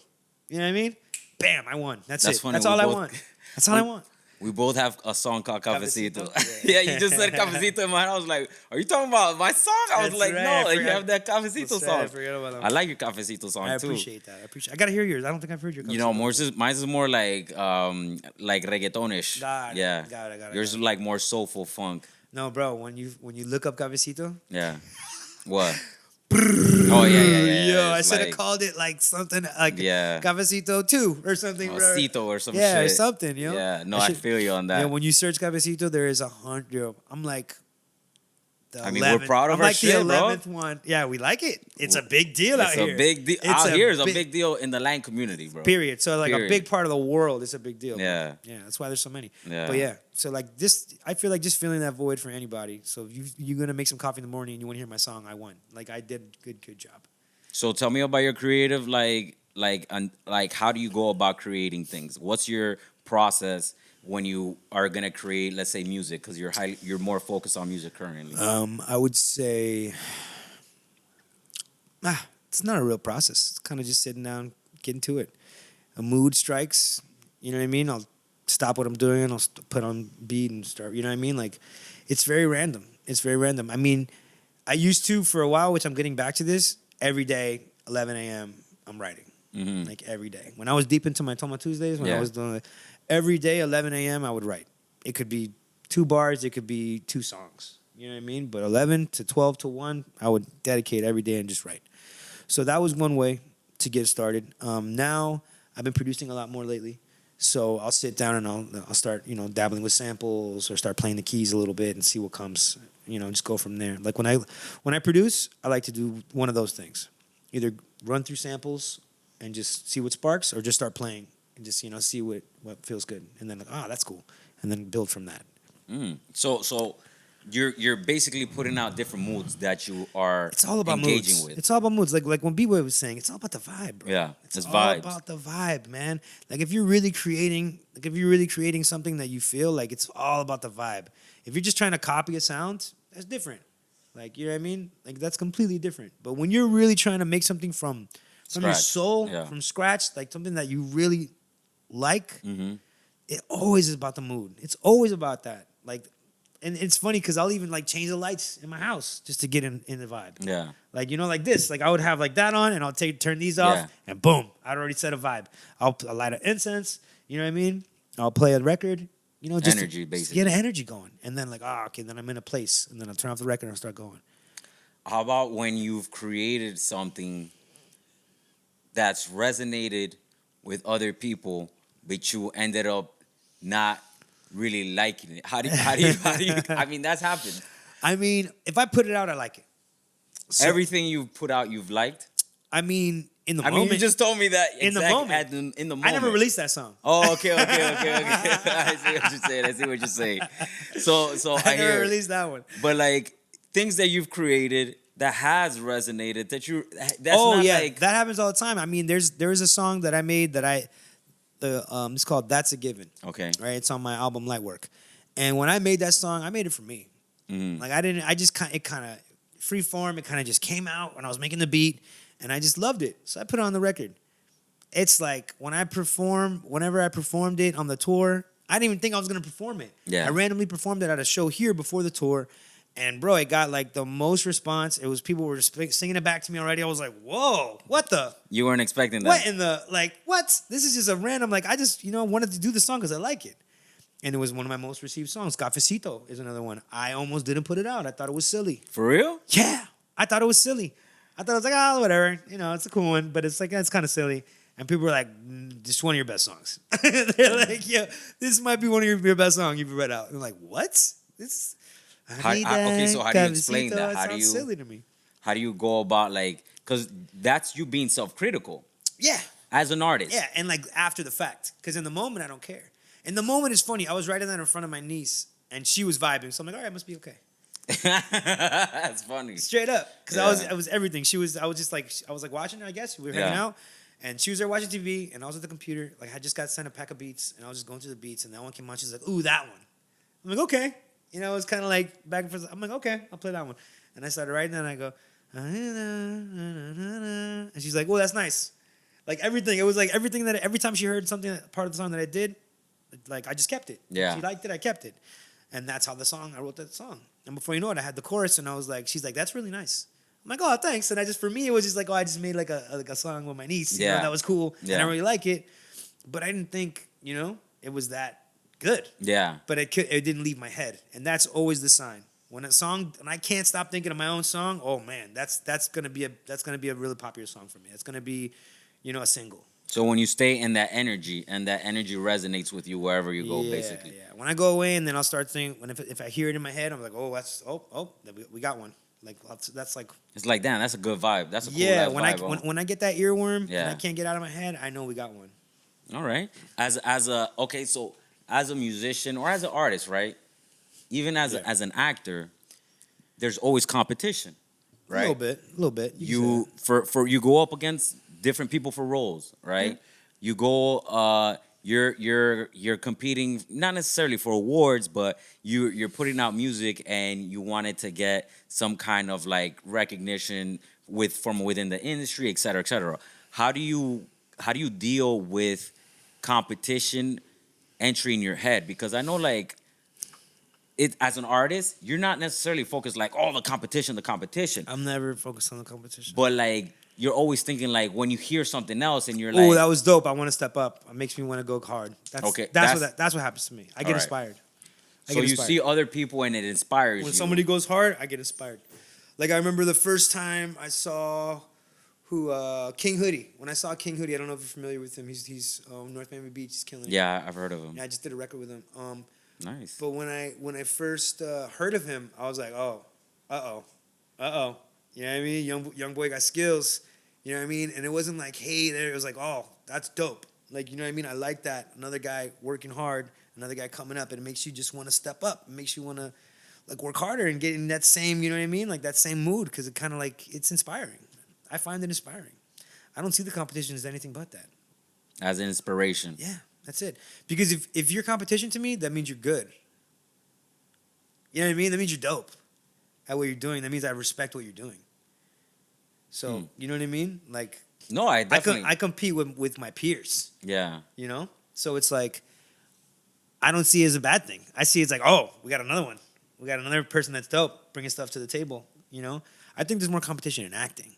Speaker 3: You know what I mean? Bam, I won. That's it.
Speaker 2: funny.
Speaker 3: That's
Speaker 2: We
Speaker 3: all I
Speaker 2: both-
Speaker 3: want. That's all I want.
Speaker 2: We both have a song called Cafecito.
Speaker 3: Cafecito?
Speaker 2: Yeah, you just said Cafecito in my head. I was like, are you talking about my song? I was
Speaker 3: That's
Speaker 2: like,
Speaker 3: right,
Speaker 2: no,
Speaker 3: I
Speaker 2: like you
Speaker 3: forgot.
Speaker 2: have that Cafecito
Speaker 3: That's right,
Speaker 2: song.
Speaker 3: I forgot about that.
Speaker 2: I like your Cafecito song
Speaker 3: I
Speaker 2: too.
Speaker 3: appreciate that. I gotta hear yours. I don't think I've heard your.
Speaker 2: You know,
Speaker 3: Cafecito.
Speaker 2: mine's is more like reggaetonish.
Speaker 3: Got it,
Speaker 2: Yeah.
Speaker 3: got it.
Speaker 2: Yours is like more soulful funk.
Speaker 3: No, bro. When you look up Cafecito,
Speaker 2: Yeah. What? Oh yeah.
Speaker 3: Yo, I
Speaker 2: It's
Speaker 3: should have
Speaker 2: like
Speaker 3: called it like something like
Speaker 2: Yeah.
Speaker 3: Cafecito 2 or something.
Speaker 2: Cito or some
Speaker 3: yeah,
Speaker 2: shit.
Speaker 3: or something, yo.
Speaker 2: Yeah, no, I feel you on that.
Speaker 3: Yeah, when you search Cafecito, there is 100. Yo, I'm like,
Speaker 2: I mean, we're proud of
Speaker 3: I'm
Speaker 2: our
Speaker 3: like
Speaker 2: shit,
Speaker 3: the
Speaker 2: bro.
Speaker 3: 11th one. Yeah, we like it. It's a big deal out
Speaker 2: It's
Speaker 3: here.
Speaker 2: a big deal.
Speaker 3: It's
Speaker 2: Out here is a
Speaker 3: big-
Speaker 2: big deal in the Latin community, bro.
Speaker 3: Period. So like
Speaker 2: Period.
Speaker 3: a big part of the world is a big deal. bro.
Speaker 2: Yeah.
Speaker 3: Yeah, that's why there's so many.
Speaker 2: Yeah.
Speaker 3: But yeah, so like this, I feel like just filling that void for anybody. So if you're gonna make some coffee in the morning and you want to hear my song, I won. Like I did good job.
Speaker 2: So tell me about your creative, like how do you go about creating things? What's your process when you are gonna create, let's say, music? Because you're more focused on music currently.
Speaker 3: I would say, it's not a real process. It's kind of just sitting down, getting to it. A mood strikes, you know what I mean? I'll stop what I'm doing. I'll put on beat and start, you know what I mean? Like, it's very random. It's very random. I mean, I used to for a while, which I'm getting back to this, every day, 11 a.m., I'm writing.
Speaker 2: Mhm.
Speaker 3: Like, every day. When I was deep into my Toma Tuesdays, when I
Speaker 2: Yeah.
Speaker 3: was doing it, every day, 11 a.m., I would write. It could be 2 bars. It could be 2 songs. You know what I mean? But 11 to 12 to 1, I would dedicate every day and just write. So that was one way to get started. Now, I've been producing a lot more lately. So I'll sit down and I'll start, dabbling with samples or start playing the keys a little bit and see what comes. Just go from there. Like when I produce, I like to do one of those things. Either run through samples and just see what sparks, or just start playing and just, see what feels good. And then like, that's cool. And then build from that.
Speaker 2: So you're basically putting out different moods that you are
Speaker 3: It's all about
Speaker 2: engaging
Speaker 3: moods.
Speaker 2: with.
Speaker 3: It's all about moods. Like when B-Boy was saying, it's all about the vibe, bro.
Speaker 2: Yeah,
Speaker 3: It's
Speaker 2: it's
Speaker 3: all
Speaker 2: vibes.
Speaker 3: about the vibe, man. Like if you're really creating something that you feel, like it's all about the vibe. If you're just trying to copy a sound, that's different. Like, you know what I mean? Like that's completely different. But when you're really trying to make something from your
Speaker 2: Scratch.
Speaker 3: soul,
Speaker 2: Yeah.
Speaker 3: from scratch, like something that you really like,
Speaker 2: Mm-hmm.
Speaker 3: it always is about the mood. It's always about that. Like, and it's funny because I'll even like change the lights in my house just to get in the vibe.
Speaker 2: Yeah.
Speaker 3: Like, like this. Like I would have like that on and turn these off
Speaker 2: Yeah.
Speaker 3: and boom, I'd already set a vibe. I'll light an incense, you know what I mean? I'll play a record, you know, just
Speaker 2: Energy,
Speaker 3: to
Speaker 2: basically.
Speaker 3: get an energy going. And then like, okay, then I'm in a place. And then I'll turn off the record and I'll start going.
Speaker 2: How about when you've created something that's resonated with other people, but you ended up not really liking it? How do you I mean, that's happened.
Speaker 3: I mean, if I put it out, I like it. So,
Speaker 2: Everything you've put out, you've liked?
Speaker 3: I mean, in the
Speaker 2: I
Speaker 3: moment.
Speaker 2: mean, you just told me that
Speaker 3: in the moment.
Speaker 2: in the moment.
Speaker 3: I never released that song.
Speaker 2: Oh, okay. I see what you're saying. So
Speaker 3: I
Speaker 2: I
Speaker 3: never
Speaker 2: hear.
Speaker 3: released that one.
Speaker 2: But like things that you've created that has resonated that's
Speaker 3: Oh
Speaker 2: not
Speaker 3: yeah,
Speaker 2: like
Speaker 3: that happens all the time. I mean, there is a song that I made that it's called "That's a Given."
Speaker 2: okay.
Speaker 3: Right, it's on my album Lightwork, and when I made that song, I made it for me.
Speaker 2: Mhm.
Speaker 3: Like it kind of free form. It kind of just came out when I was making the beat, and I just loved it, so I put it on the record. It's like whenever I performed it on the tour, I didn't even think I was gonna perform it.
Speaker 2: Yeah.
Speaker 3: I randomly performed it at a show here before the tour. And bro, it got like the most response. It was people were singing it back to me already. I was like, whoa, what the?
Speaker 2: You weren't expecting that.
Speaker 3: What in the, like, what? This is just a random, like, I just, wanted to do the song because I like it. And it was one of my most received songs. Cafecito is another one. I almost didn't put it out. I thought it was silly.
Speaker 2: For real?
Speaker 3: Yeah. I thought it was silly. I thought it was like, whatever. It's a cool one, but it's like, it's kind of silly. And people were like, just one of your best songs. They're like, yeah, this might be one of your best songs you've read out. And I'm like, what? This
Speaker 2: Okay, so how do you explain that?
Speaker 3: It sounds silly to me.
Speaker 2: How do you go about like, because that's you being self-critical
Speaker 3: Yeah.
Speaker 2: as an artist.
Speaker 3: Yeah, and like after the fact. Because in the moment, I don't care. In the moment, it's funny. I was writing that in front of my niece, and she was vibing. So I'm like, all right, it must be okay.
Speaker 2: That's funny.
Speaker 3: Straight up. Because
Speaker 2: Yeah.
Speaker 3: I was everything. I was like watching it, I guess. We were hanging out. And she was there watching TV, and I was at the computer. Like, I just got sent a pack of beats, and I was just going through the beats, and that one came on. She's like, ooh, that one. I'm like, okay. It was kind of like back and forth. I'm like, okay, I'll play that one. And I started writing, and I go, and she's like, oh, that's nice. Like everything. It was like everything that every time she heard something, part of the song that I did, like I just kept it.
Speaker 2: Yeah.
Speaker 3: She liked it, I kept it. And that's how I wrote that song. And before you know it, I had the chorus, and I was like, she's like, that's really nice. I'm like, oh, thanks. And for me, it was just like, oh, I just made like a song with my niece.
Speaker 2: Yeah.
Speaker 3: That was cool.
Speaker 2: Yeah.
Speaker 3: And I really like it. But I didn't think, it was that good.
Speaker 2: Yeah.
Speaker 3: But it didn't leave my head. And that's always the sign. When I can't stop thinking of my own song, oh man, that's gonna be a really popular song for me. It's gonna be, a single.
Speaker 2: So when you stay in that energy and that energy resonates with you wherever you go, basically.
Speaker 3: Yeah. When I go away and then I'll start thinking, if I hear it in my head, I'm like, oh, we got one. Like that's like.
Speaker 2: It's like, damn, that's a good vibe. That's a cool vibe.
Speaker 3: When I get that earworm and
Speaker 2: Yeah.
Speaker 3: I can't get out of my head, I know we got one.
Speaker 2: All right. So as a musician or as an artist, right? Even as an actor, there's always competition, right?
Speaker 3: A little bit.
Speaker 2: You go up against different people for roles, right?
Speaker 3: Yeah.
Speaker 2: You go you're competing not necessarily for awards, but you're putting out music and you wanted to get some kind of like recognition from within the industry, et cetera, et cetera. How do you deal with competition entering your head? Because I know like it as an artist, you're not necessarily focused like the competition.
Speaker 3: I'm never focused on the competition.
Speaker 2: But like you're always thinking like when you hear something else and you're
Speaker 3: Oh,
Speaker 2: like,
Speaker 3: that was dope. I want to step up. It makes me want to go hard.
Speaker 2: Okay,
Speaker 3: That's what happens to me. I get
Speaker 2: right.
Speaker 3: inspired.
Speaker 2: so you see other people and it inspires
Speaker 3: when
Speaker 2: you.
Speaker 3: somebody goes hard, I get inspired. Like I remember the first time I saw King Hoodie. When I saw King Hoodie, I don't know if you're familiar with him. He's North Miami Beach. He's killing it.
Speaker 2: Yeah, I've heard of him.
Speaker 3: Yeah, I just did a record with him.
Speaker 2: Nice.
Speaker 3: But when I first heard of him, I was like, oh. You know what I mean? Young boy got skills. You know what I mean? And it wasn't like, hey, there. It was like, oh, that's dope. Like, you know what I mean? I like that. Another guy working hard, another guy coming up, and it makes you just want to step up. It makes you want to like work harder and get in that same, you know what I mean? Like that same mood, because it kind of like, it's inspiring. I find it inspiring. I don't see the competition as anything but that.
Speaker 2: As an inspiration.
Speaker 3: Yeah, that's it. Because if you're competition to me, that means you're good. You know what I mean? That means you're dope at what you're doing. That means I respect what you're doing. So, you know what I mean? Like,
Speaker 2: no, I definitely.
Speaker 3: I compete with my peers.
Speaker 2: Yeah.
Speaker 3: You know? So it's like, I don't see it as a bad thing. I see it's like, oh, we got another one. We got another person that's dope, bringing stuff to the table. You know? I think there's more competition in acting.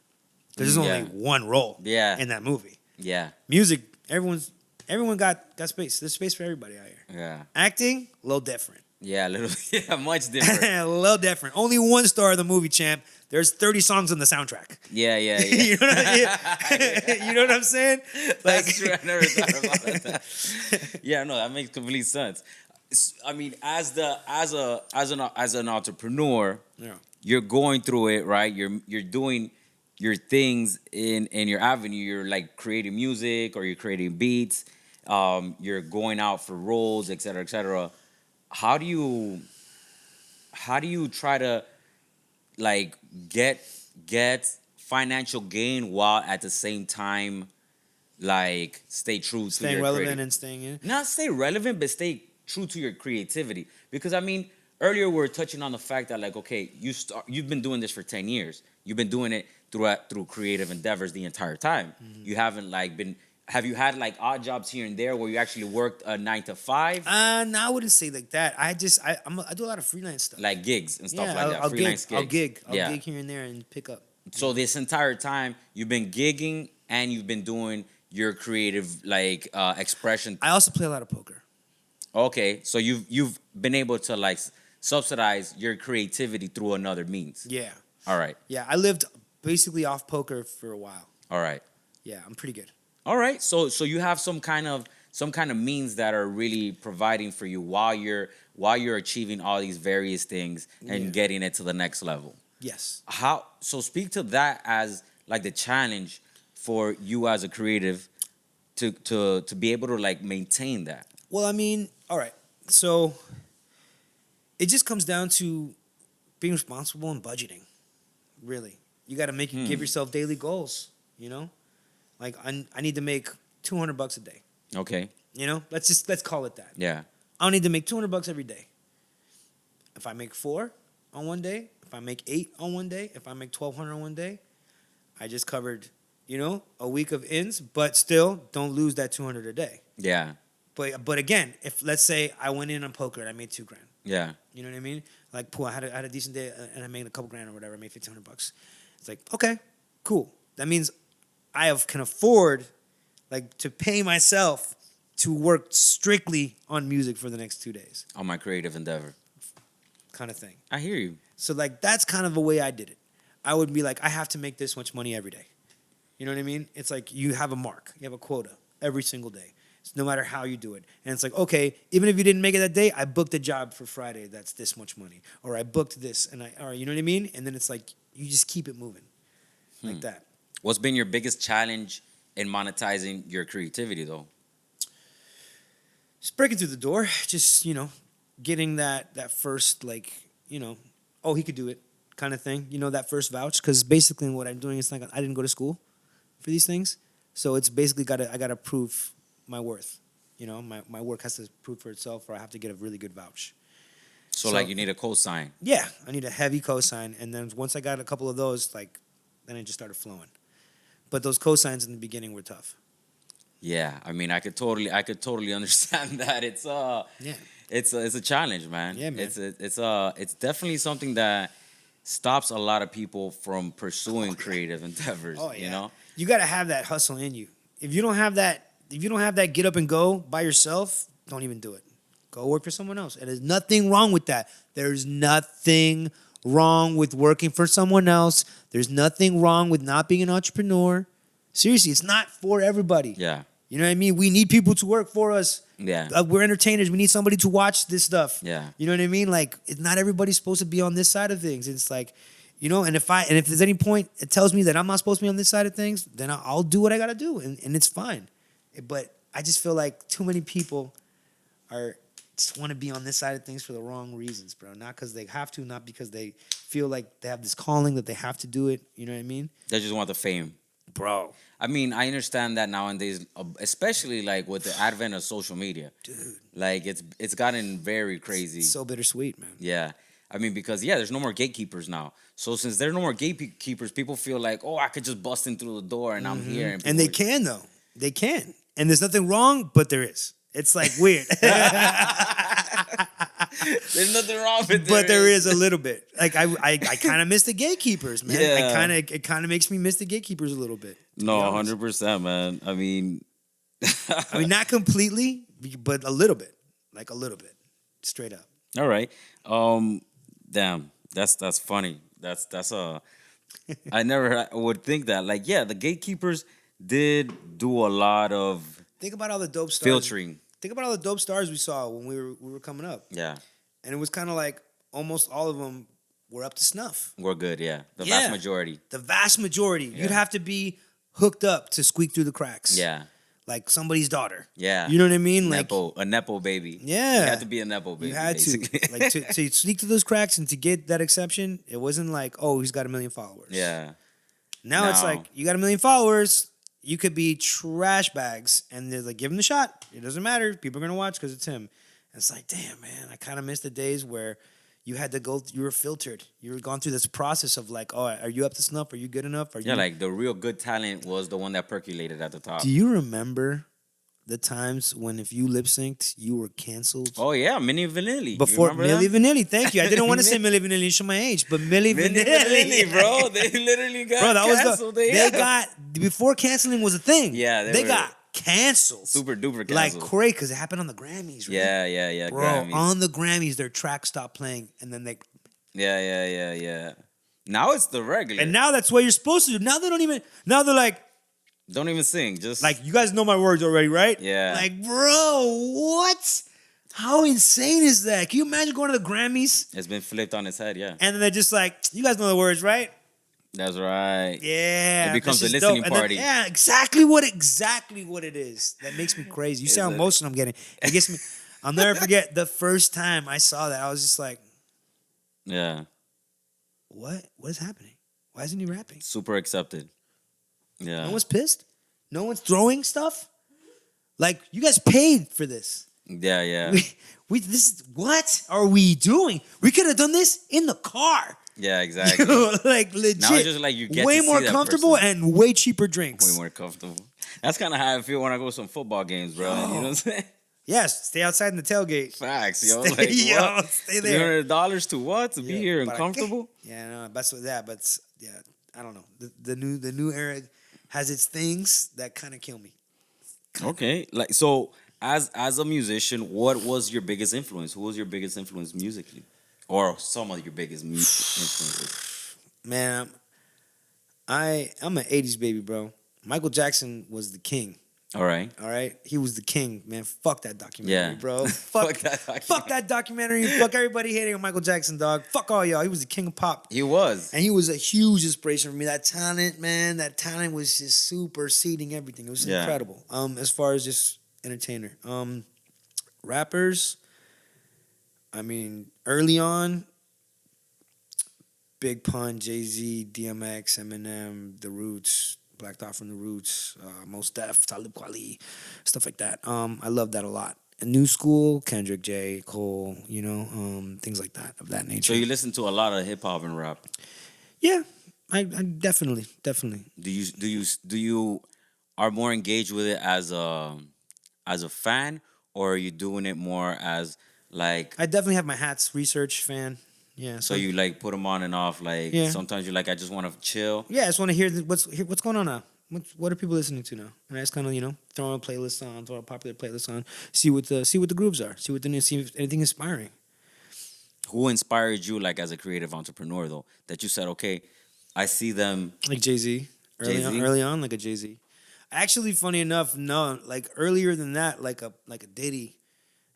Speaker 3: There's only one role in that movie.
Speaker 2: Yeah.
Speaker 3: Music, everyone's Everyone got space. There's space for everybody out here.
Speaker 2: Yeah.
Speaker 3: Acting, a little different.
Speaker 2: Yeah, a little. Yeah, much different.
Speaker 3: A little different. Only one star of the movie, champ. There's 30 songs on the soundtrack.
Speaker 2: Yeah.
Speaker 3: You know what you know what I'm saying? Like,
Speaker 2: That's true. I never thought about that. Yeah, no, that makes complete sense. I mean, as an entrepreneur,
Speaker 3: yeah.
Speaker 2: you're going through it, right? You're doing your things in your avenue. You're like creating music or you're creating beats. You're going out for roles, et cetera, et cetera. How do you try to like get financial gain while at the same time like stay true to
Speaker 3: Staying
Speaker 2: your
Speaker 3: relevant and staying in.
Speaker 2: not stay relevant, but stay true to your creativity? Because I mean, earlier we were touching on the fact that like, okay, you've been doing this for 10 years. You've been doing it through creative endeavors the entire time. Mm-hmm. You haven't like been. Have you had like odd jobs here and there where you actually worked a 9 to 5?
Speaker 3: No, I wouldn't say like that. I do a lot of freelance stuff.
Speaker 2: Like gigs and stuff like that.
Speaker 3: I'll
Speaker 2: Freelance
Speaker 3: gig. I'll
Speaker 2: Yeah.
Speaker 3: gig here and there and pick up.
Speaker 2: So this entire time you've been gigging and you've been doing your creative like expression.
Speaker 3: I also play a lot of poker.
Speaker 2: Okay, so you've been able to like subsidize your creativity through another means.
Speaker 3: Yeah.
Speaker 2: All right.
Speaker 3: Yeah, I lived basically off poker for a while.
Speaker 2: All right.
Speaker 3: Yeah, I'm pretty good.
Speaker 2: All right. So you have some kind of means that are really providing for you while you're achieving all these various things and getting it to the next level.
Speaker 3: Yes.
Speaker 2: So speak to that as like the challenge for you as a creative to be able to like maintain that.
Speaker 3: Well, I mean, all right. So it just comes down to being responsible and budgeting. Really. You got to give yourself daily goals, you know? Like I need to make $200 a day.
Speaker 2: Okay.
Speaker 3: You know? Let's call it that.
Speaker 2: Yeah.
Speaker 3: I don't need to make $200 every day. If I make 4 on one day, if I make 8 on one day, if I make 1,200 on one day, I just covered, you know, a week of ins, but still don't lose that 200 a day.
Speaker 2: Yeah.
Speaker 3: But again, if let's say I went in on poker and I made $2,000.
Speaker 2: Yeah.
Speaker 3: You know what I mean? Like, I had a decent day and I made a couple grand or whatever. I made $1,500. It's like, okay, cool. That means can afford like to pay myself to work strictly on music for the next 2 days.
Speaker 2: On my creative endeavor.
Speaker 3: Kind of thing.
Speaker 2: I hear you.
Speaker 3: So like that's kind of the way I did it. I would be like, I have to make this much money every day. You know what I mean? It's like you have a mark. You have a quota every single day. It's no matter how you do it. And it's like, okay, even if you didn't make it that day, I booked a job for Friday that's this much money. Or I booked this or you know what I mean? And then it's like you just keep it moving. Like that.
Speaker 2: What's been your biggest challenge in monetizing your creativity, though?
Speaker 3: Just breaking through the door. Just, you know, getting that first, like, you know, oh, he could do it kind of thing. You know, that first vouch. Because basically what I'm doing is like I didn't go to school for these things. So it's basically I got to prove my worth. You know, my work has to prove for itself or I have to get a really good vouch.
Speaker 2: So like you need a cosign.
Speaker 3: Yeah, I need a heavy cosign. And then once I got a couple of those, like, then it just started flowing. But those cosigns in the beginning were tough.
Speaker 2: Yeah, I mean, I could totally understand that. It's a challenge, man.
Speaker 3: Yeah, man.
Speaker 2: It's definitely something that stops a lot of people from pursuing creative endeavors.
Speaker 3: Oh yeah,
Speaker 2: you know,
Speaker 3: you got to have that hustle in you. If you don't have that get up and go by yourself, don't even do it. Go work for someone else. And there's nothing wrong with that. There's nothing wrong with working for someone else. There's nothing wrong with not being an entrepreneur. Seriously, it's not for everybody.
Speaker 2: Yeah.
Speaker 3: You know what I mean? We need people to work for us.
Speaker 2: Yeah.
Speaker 3: We're entertainers. We need somebody to watch this stuff.
Speaker 2: Yeah.
Speaker 3: You know what I mean? Like, not everybody's supposed to be on this side of things. It's like, you know, and if there's any point it tells me that I'm not supposed to be on this side of things, then I'll do what I got to do, and it's fine. But I just feel like too many people just want to be on this side of things for the wrong reasons, bro. Not because they have to, not because they feel like they have this calling that they have to do it. You know what I mean?
Speaker 2: They just want the fame.
Speaker 3: Bro.
Speaker 2: I mean, I understand that nowadays, especially like with the advent of social media.
Speaker 3: Dude.
Speaker 2: Like it's gotten very crazy.
Speaker 3: It's so bittersweet, man.
Speaker 2: Yeah. I mean, because there's no more gatekeepers now. So since there's no more gatekeepers, people feel like, oh, I could just bust in through the door and I'm here.
Speaker 3: And they can, though. They can. And there's nothing wrong, but there is. It's like weird.
Speaker 2: There's nothing wrong with it.
Speaker 3: But there is a little bit. Like I kind of miss the gatekeepers, man.
Speaker 2: Yeah.
Speaker 3: It kind of makes me miss the gatekeepers a little bit.
Speaker 2: No, 100%, man. I mean,
Speaker 3: I mean, not completely, but a little bit, like a little bit, straight up.
Speaker 2: All right. Damn. That's funny. That's a. I never would think that. Like, yeah, the gatekeepers did do a lot of
Speaker 3: Think about all the dope stars.
Speaker 2: filtering.
Speaker 3: Think about all the dope stars we saw when we were coming up,
Speaker 2: Yeah,
Speaker 3: and it was kind of like almost all of them were up to snuff.
Speaker 2: we're good. Yeah, the
Speaker 3: Yeah.
Speaker 2: vast majority.
Speaker 3: The vast majority,
Speaker 2: Yeah.
Speaker 3: you'd have to be hooked up to squeak through the cracks.
Speaker 2: Yeah,
Speaker 3: Like somebody's daughter.
Speaker 2: yeah.
Speaker 3: You know what I mean? Like
Speaker 2: a nepo baby.
Speaker 3: Yeah.
Speaker 2: you had to be a nepo baby.
Speaker 3: you had
Speaker 2: basically.
Speaker 3: to. Like to sneak through those cracks and to get that exception, it wasn't like, oh, he's got 1 million followers.
Speaker 2: Yeah,
Speaker 3: Now it's
Speaker 2: No.
Speaker 3: like you got 1 million followers, you could be trash bags, and they're like, give him the shot. It doesn't matter. People are gonna watch because it's him. And it's like, damn, man, I kind of miss the days where you had to go. You were filtered. You were gone through this process of like, oh, are you up to snuff? Are you good enough? Are
Speaker 2: yeah.
Speaker 3: you?
Speaker 2: Like the real good talent was the one that percolated at the top.
Speaker 3: Do you remember the times when if you lip synced, you were canceled?
Speaker 2: Oh yeah, Milli Vanilli. You
Speaker 3: Before
Speaker 2: remember
Speaker 3: Milli
Speaker 2: that?
Speaker 3: Vanilli, thank you. I didn't want to say Milli Vanilli, show my age, but Milli
Speaker 2: Milli
Speaker 3: Vanilli,
Speaker 2: Vanilli, bro. They literally got
Speaker 3: Bro, that was
Speaker 2: canceled.
Speaker 3: they got before canceling was a thing.
Speaker 2: Yeah,
Speaker 3: they
Speaker 2: they were
Speaker 3: got canceled,
Speaker 2: super duper
Speaker 3: like
Speaker 2: canceled.
Speaker 3: crazy because it happened on the Grammys. Right?
Speaker 2: Yeah.
Speaker 3: Bro,
Speaker 2: Grammys.
Speaker 3: on the Grammys, their track stopped playing, and then they.
Speaker 2: Yeah. Now it's the regular.
Speaker 3: And now that's what you're supposed to do. Now they don't even. Now they're like,
Speaker 2: Don't even sing. Just
Speaker 3: you guys know my words already, right?
Speaker 2: Yeah.
Speaker 3: Like, bro, what? How insane is that? Can you imagine going to the Grammys
Speaker 2: it's been flipped on its head. Yeah,
Speaker 3: and then they're just like, you guys know the words, right?
Speaker 2: that's right.
Speaker 3: Yeah,
Speaker 2: It becomes
Speaker 3: this
Speaker 2: a
Speaker 3: is
Speaker 2: listening
Speaker 3: dope. And then-
Speaker 2: party.
Speaker 3: yeah, exactly what it is. That makes me crazy. You see how
Speaker 2: Is it?
Speaker 3: emotional I'm getting. It gets me. I'll never forget the first time I saw that. I was just like,
Speaker 2: Yeah,
Speaker 3: what? What is happening? Why isn't he rapping?
Speaker 2: super accepted. Yeah,
Speaker 3: No one's pissed. No one's throwing stuff. Like you guys paid for this.
Speaker 2: yeah.
Speaker 3: We this what are we doing? We could have done this in the car.
Speaker 2: Yeah, exactly.
Speaker 3: Like legit.
Speaker 2: Now it's just like you get
Speaker 3: way
Speaker 2: to see
Speaker 3: more
Speaker 2: that
Speaker 3: comfortable
Speaker 2: person.
Speaker 3: and way cheaper drinks.
Speaker 2: Way more comfortable. That's kind of how I feel when I go to some football games, bro. You know what I'm saying?
Speaker 3: Yes, stay outside in the tailgate.
Speaker 2: Facts, yo.
Speaker 3: Stay,
Speaker 2: Like,
Speaker 3: yo,
Speaker 2: what?
Speaker 3: stay there.
Speaker 2: $300 to what? To be
Speaker 3: Yeah,
Speaker 2: here and
Speaker 3: but
Speaker 2: comfortable?
Speaker 3: Yeah, no, that's what that. But yeah, I don't know. The new era has its things that kind of kill me.
Speaker 2: Okay. Like so, as a musician, what was your biggest influence? Who was your biggest influence musically, or some of your biggest influences?
Speaker 3: Man, I'm an '80s baby, bro. Michael Jackson was the king.
Speaker 2: All right.
Speaker 3: All right, he was the king, man. Fuck that documentary,
Speaker 2: Yeah.
Speaker 3: bro.
Speaker 2: Fuck that documentary.
Speaker 3: Fuck that documentary. Fuck everybody hating on Michael Jackson, dog. Fuck all y'all. He was the king of pop.
Speaker 2: He was.
Speaker 3: And he was a huge inspiration for me. That talent, man, that talent was just superseding everything. It was
Speaker 2: Yeah.
Speaker 3: incredible. As far as just entertainer. Rappers, I mean, early on, Big Pun, Jay-Z, DMX, Eminem, The Roots, Black Thought from The Roots, Mos Def, Talib Kweli, stuff like that. I love that a lot. And new school, Kendrick, J, Cole, things like that, of that nature.
Speaker 2: So you listen to a lot of hip hop and rap.
Speaker 3: Yeah, I definitely.
Speaker 2: Do you are more engaged with it as a fan, or are you doing it more as like?
Speaker 3: I definitely have my hats, research fan. Yeah.
Speaker 2: So you like put them on and off. Like
Speaker 3: Yeah.
Speaker 2: sometimes you're like, I just want to chill.
Speaker 3: Yeah, I just want to hear what's going on now. What are people listening to now? And I just kind of throw a playlist on, throw a popular playlist on, see what the grooves are, see if anything inspiring.
Speaker 2: Who inspired you, like as a creative entrepreneur, though, that you said, okay, I see them.
Speaker 3: Like Jay-Z. Early on, like a Jay-Z. Actually, funny enough, no, like earlier than that, like a Diddy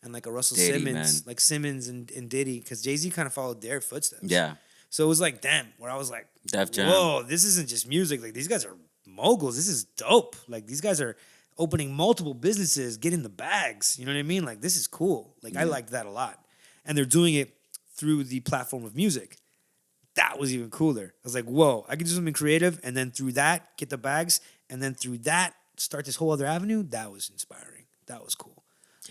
Speaker 3: and like a Russell
Speaker 2: Diddy,
Speaker 3: Simmons,
Speaker 2: man.
Speaker 3: like Simmons and Diddy, because Jay-Z kind of followed their footsteps.
Speaker 2: Yeah,
Speaker 3: So it was like, damn, where I was like,
Speaker 2: Def Jam.
Speaker 3: whoa, this isn't just music. Like these guys are moguls. This is dope. Like these guys are opening multiple businesses, getting the bags. You know what I mean? Like this is cool. Like I liked that a lot. And they're doing it through the platform of music. That was even cooler. I was like, whoa, I can do something creative and then through that get the bags and then through that start this whole other avenue. That was inspiring. That was cool.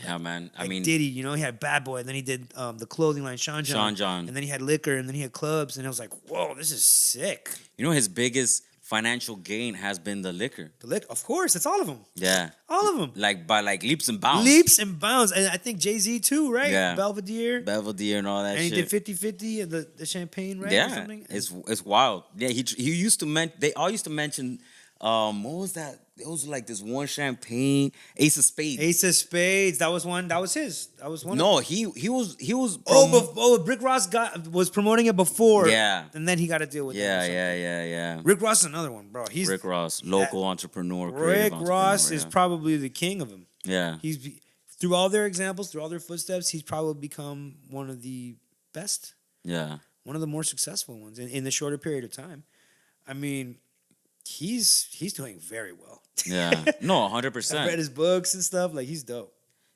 Speaker 2: Yeah, man. I
Speaker 3: Like
Speaker 2: mean,
Speaker 3: Diddy, he had Bad Boy, and then he did the clothing line Sean John.
Speaker 2: Sean John.
Speaker 3: And then he had liquor, and then he had clubs, and I was like, whoa, this is sick.
Speaker 2: his biggest financial gain has been the liquor.
Speaker 3: The liquor, of course, it's all of them.
Speaker 2: Yeah,
Speaker 3: All of them.
Speaker 2: like by like leaps and bounds.
Speaker 3: Leaps and bounds. And I think Jay-Z too, right?
Speaker 2: Yeah.
Speaker 3: Belvedere.
Speaker 2: Belvedere and all that
Speaker 3: And he
Speaker 2: shit.
Speaker 3: did 50-50, the champagne, right? Or
Speaker 2: Yeah,
Speaker 3: something?
Speaker 2: it's wild. Yeah, he used to they all used to mention. What was that? there was like this one champagne, Ace of Spades.
Speaker 3: Ace of Spades. That was one. That was his. That was one.
Speaker 2: No, he was.
Speaker 3: Rick Ross was promoting it before.
Speaker 2: Yeah.
Speaker 3: And then he got to deal with that.
Speaker 2: Yeah.
Speaker 3: Rick Ross is another one, bro. He's
Speaker 2: Rick Ross, local entrepreneur.
Speaker 3: Rick
Speaker 2: creative
Speaker 3: Ross
Speaker 2: entrepreneur,
Speaker 3: is probably the king of them.
Speaker 2: Yeah.
Speaker 3: He's through all their examples, through all their footsteps, he's probably become one of the best.
Speaker 2: Yeah.
Speaker 3: One of the more successful ones in the shorter period of time. I mean, he's doing very well.
Speaker 2: Yeah. No,
Speaker 3: I
Speaker 2: 100%.
Speaker 3: read his books and stuff. Like, he's dope.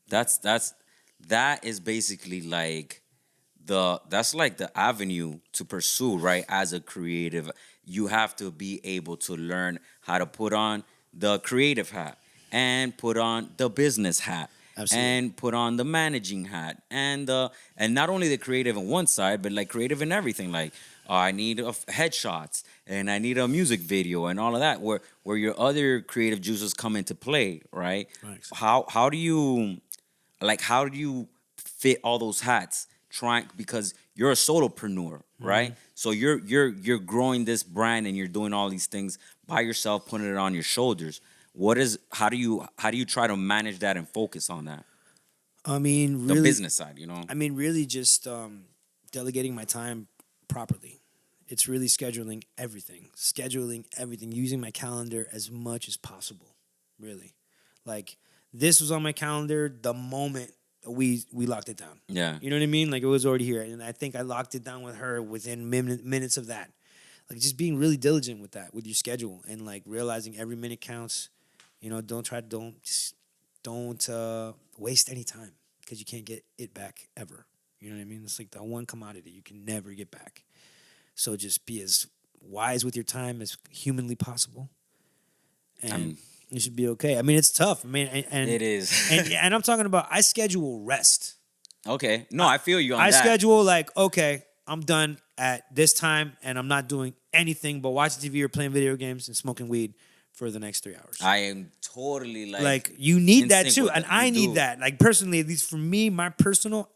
Speaker 2: That is basically like that's like the avenue to pursue, right? As a creative, you have to be able to learn how to put on the creative hat and put on the business hat. Absolutely. And put on the managing hat and not only the creative on one side, but like creative in everything. Like, I need headshots and I need a music video and all of that. Where your other creative juices come into play, right?
Speaker 3: Thanks.
Speaker 2: How do you fit all those hats? Because you're a solopreneur, right? Mm-hmm. So you're growing this brand and you're doing all these things by yourself, putting it on your shoulders. How do you try to manage that and focus on that?
Speaker 3: I mean, really,
Speaker 2: the business side, you know.
Speaker 3: I mean, really, just delegating my time properly. It's really scheduling everything, using my calendar as much as possible. Really, like this was on my calendar the moment we locked it down.
Speaker 2: Yeah,
Speaker 3: you know what I mean. Like, it was already here, and I think I locked it down with her within minutes of that. Like, just being really diligent with that, with your schedule, and like realizing every minute counts. You know, don't waste any time because you can't get it back ever. You know what I mean? It's like the one commodity you can never get back. So just be as wise with your time as humanly possible, and you should be okay. I mean, it's tough. I mean, and
Speaker 2: it is.
Speaker 3: and I'm talking about, I schedule rest.
Speaker 2: Okay, no, I feel you on
Speaker 3: that.
Speaker 2: I
Speaker 3: schedule like, okay, I'm done at this time, and I'm not doing anything but watching TV or playing video games and smoking weed for the next 3 hours.
Speaker 2: I am totally
Speaker 3: like you need that too, and I need that. Like, personally, at least for me,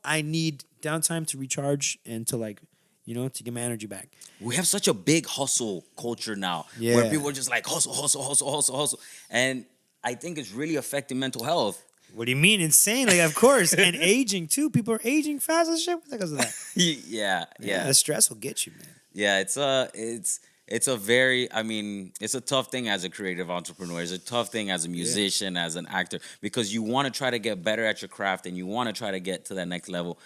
Speaker 3: I need downtime to recharge and to, like, you know, to get my energy back.
Speaker 2: We have such a big hustle culture now, where people are just like hustle, and I think it's really affecting mental health.
Speaker 3: What do you mean, insane? Like, of course, and aging too. People are aging fast as shit because of that.
Speaker 2: Yeah.
Speaker 3: The stress will get you, man.
Speaker 2: Yeah, it's a very, I mean, it's a tough thing as a creative entrepreneur. It's a tough thing as a musician, as an actor, because you want to try to get better at your craft and you want to try to get to that next level,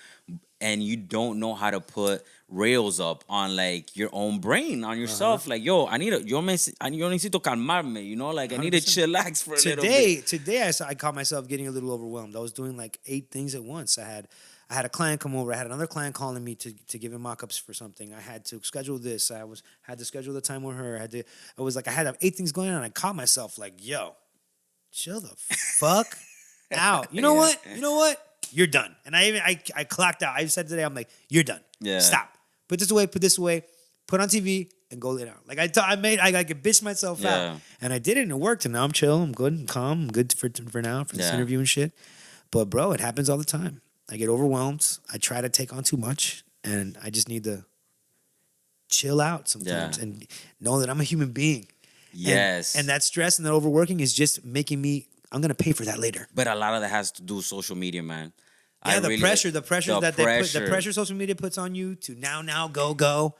Speaker 2: and you don't know how to put rails up on, like, your own brain, on yourself. Like, yo necesito calmarme, you know? Like, I need to chillax for a little bit.
Speaker 3: Today, I caught myself getting a little overwhelmed. I was doing like 8 things at once. I had a client come over. I had another client calling me to give him mock-ups for something. I had to schedule this. Had to schedule the time with her. I had 8 things going on. I caught myself like, yo, chill the fuck out. You know what? You're done. And I clocked out. I said today, I'm like, you're done.
Speaker 2: Yeah.
Speaker 3: Stop. Put this away. Put on TV and go lay down. Like, I bitched myself out. And I did it, and it worked. And now I'm chill. I'm good and calm. I'm good for now, for this interview and shit. But, bro, it happens all the time. I get overwhelmed. I try to take on too much, and I just need to chill out sometimes and know that I'm a human being.
Speaker 2: Yes.
Speaker 3: And that stress and that overworking is just making me, I'm going to pay for that later.
Speaker 2: But a lot of that has to do with social media, man.
Speaker 3: Yeah, the pressure social media puts on you to now, go.